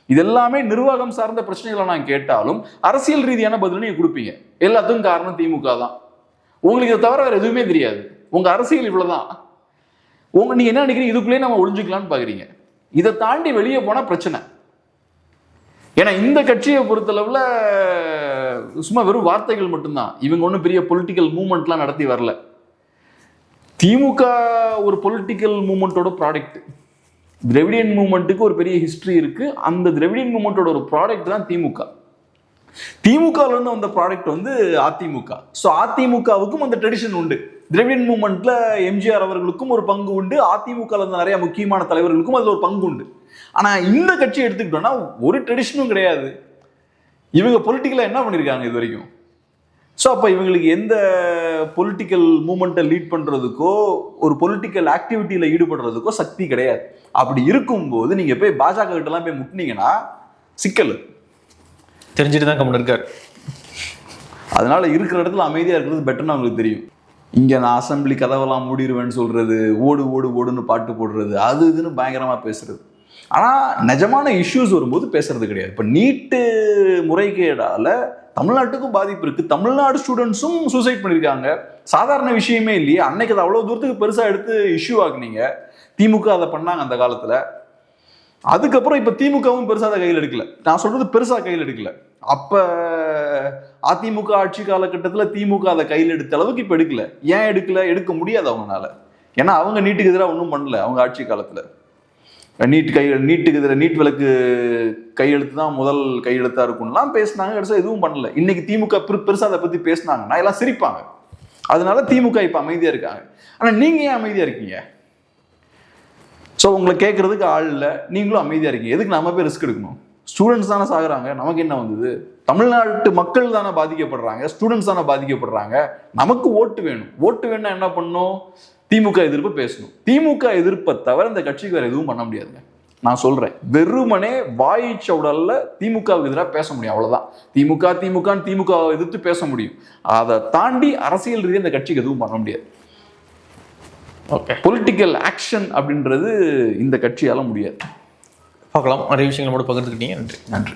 இதெல்லாமே நிர்வாகம் சார்ந்த பிரச்சனைகளை நான் கேட்டாலும் அரசியல் ரீதியான பதில் நீங்கள் கொடுப்பீங்க. எல்லாத்துக்கும் காரணம் திமுக தான். உங்களுக்கு இதை தவிர வேறு எதுவுமே தெரியாது. உங்கள் அரசியல் இவ்வளோதான். நீங்கள் என்ன நினைக்கிறீங்க, இதுக்குள்ளேயே நம்ம ஒளிஞ்சுக்கலான்னு பார்க்குறீங்க. இதை தாண்டி வெளியே போனால் பிரச்சனை. ஏன்னா இந்த கட்சியை பொறுத்தளவில் சும்மா வெறும் வார்த்தைகள் மட்டும்தான். இவங்க ஒன்றும் பெரிய பொலிட்டிக்கல் மூவ்மெண்ட்லாம் நடத்தி வரல. திமுக ஒரு பொலிட்டிக்கல் மூவ்மெண்ட்டோட ப்ராடக்ட். திராவிடியன் மூவ்மெண்ட்டுக்கு ஒரு பெரிய ஹிஸ்டரி இருக்கு. அந்த திராவிடியன் மூவ்மெண்ட்டோட ஒரு ப்ராடக்ட் தான் திமுக. திமுகல இருந்து வந்த ப்ராடக்ட் வந்து அதிமுக. ஸோ அதிமுகவுக்கும் அந்த ட்ரெடிஷன் உண்டு. திராவிடியன் மூவ்மெண்ட்ல எம்ஜிஆர் அவர்களுக்கும் ஒரு பங்கு உண்டு. அதிமுக இருந்த நிறைய முக்கியமான தலைவர்களுக்கும் அதுல ஒரு பங்கு உண்டு. ஆனா இந்த கட்சி எடுத்துக்கிட்டோம்னா ஒரு ட்ரெடிஷனும் கிடையாது. இவங்க பொலிட்டிக்கலா என்ன பண்ணிருக்காங்க இது வரைக்கும்? ஸோ அப்போ இவங்களுக்கு எந்த பொலிட்டிக்கல் மூமெண்ட்டை லீட் பண்ணுறதுக்கோ ஒரு பொலிட்டிக்கல் ஆக்டிவிட்டியில் ஈடுபடுறதுக்கோ சக்தி கிடையாது. அப்படி இருக்கும்போது நீங்கள் போய் பாஜக கிட்டலாம் போய் முட்டினீங்கன்னா சிக்கல். தெரிஞ்சுட்டு தான் கம்முன்னு இருக்கார். அதனால இருக்கிற இடத்துல அமைதியாக இருக்கிறது பெட்டர்னு அவங்களுக்கு தெரியும். இங்கே நான் அசம்பிளி கதவெல்லாம் மூடிடுவேன்னு சொல்கிறது, ஓடு ஓடு ஓடுன்னு பாட்டு போடுறது, அது இதுன்னு பயங்கரமாக பேசுறது. ஆனால் நிஜமான இஷ்யூஸ் வரும்போது பேசுறது கிடையாது. இப்போ நீட்டு முறைகேடால தமிழ்நாட்டுக்கும் பாதிப்பு இருக்குது. தமிழ்நாடு ஸ்டூடெண்ட்ஸும் சூசைட் பண்ணியிருக்காங்க. சாதாரண விஷயமே இல்லையே. அன்னைக்கு அதை அவ்வளோ தூரத்துக்கு பெருசாக எடுத்து இஷ்யூ ஆக்குனீங்க. திமுக அதை பண்ணாங்க அந்த காலத்தில். அதுக்கப்புறம் இப்போ திமுகவும் பெருசாக அதை கையில் எடுக்கல. நான் சொல்றது பெருசாக கையில் எடுக்கல. அப்போ அதிமுக ஆட்சி காலகட்டத்தில் திமுக அதை கையில் எடுத்த அளவுக்கு இப்போ எடுக்கல. ஏன் எடுக்கல? எடுக்க முடியாது அவங்களால. ஏன்னா அவங்க நீட்டுக்கு எதிராக ஒன்றும் பண்ணல. அவங்க ஆட்சி காலத்தில் நீட்டுக்கு எதிராக நீட் விலக்கு கையெழுத்து தான் முதல் கையெழுத்தா இருக்கும்லாம் பேசினாங்க. கடைசியாக எதுவும் பண்ணல. இன்னைக்கு திமுக பெருசாக அதை பற்றி பேசினாங்கன்னா எல்லாம் சிரிப்பாங்க. அதனால திமுக இப்போ அமைதியாக இருக்காங்க. ஆனால் நீங்கள் ஏன் அமைதியாக இருக்கீங்க? ஸோ உங்களை கேட்கறதுக்கு ஆள் இல்லை, நீங்களும் அமைதியாக இருக்கீங்க. எதுக்கு நம்ம போய் ரிஸ்க் எடுக்கணும்? ஸ்டூடெண்ட்ஸ் தானே சாகுறாங்க, நமக்கு என்ன வந்தது? தமிழ்நாட்டு மக்கள் தானே பாதிக்கப்படுறாங்க, ஸ்டூடெண்ட்ஸ் தானே பாதிக்கப்படுறாங்க. நமக்கு ஓட்டு வேணும். ஓட்டு வேணும்னா என்ன பண்ணணும்? திமுக எதிர்ப்பு பேசணும். திமுக எதிர்ப்பை தவிர இந்த கட்சிக்கு வேற எதுவும் பண்ண முடியாதுங்க. நான் சொல்றேன், வெறுமனே வாயிச்ச உடல்ல திமுகவுக்கு எதிராக பேச முடியும், அவ்வளவுதான். திமுக எதிர்த்து பேச முடியும். அதை தாண்டி அரசியல் ரீதியாக இந்த கட்சிக்கு எதுவும் பண்ண முடியாது. ஓகே, பொலிட்டிக்கல் ஆக்ஷன் அப்படின்றது இந்த கட்சியால முடியாது. பார்க்கலாம். நிறைய விஷயங்களோட பகிர்ந்துக்கிட்டீங்க. நன்றி.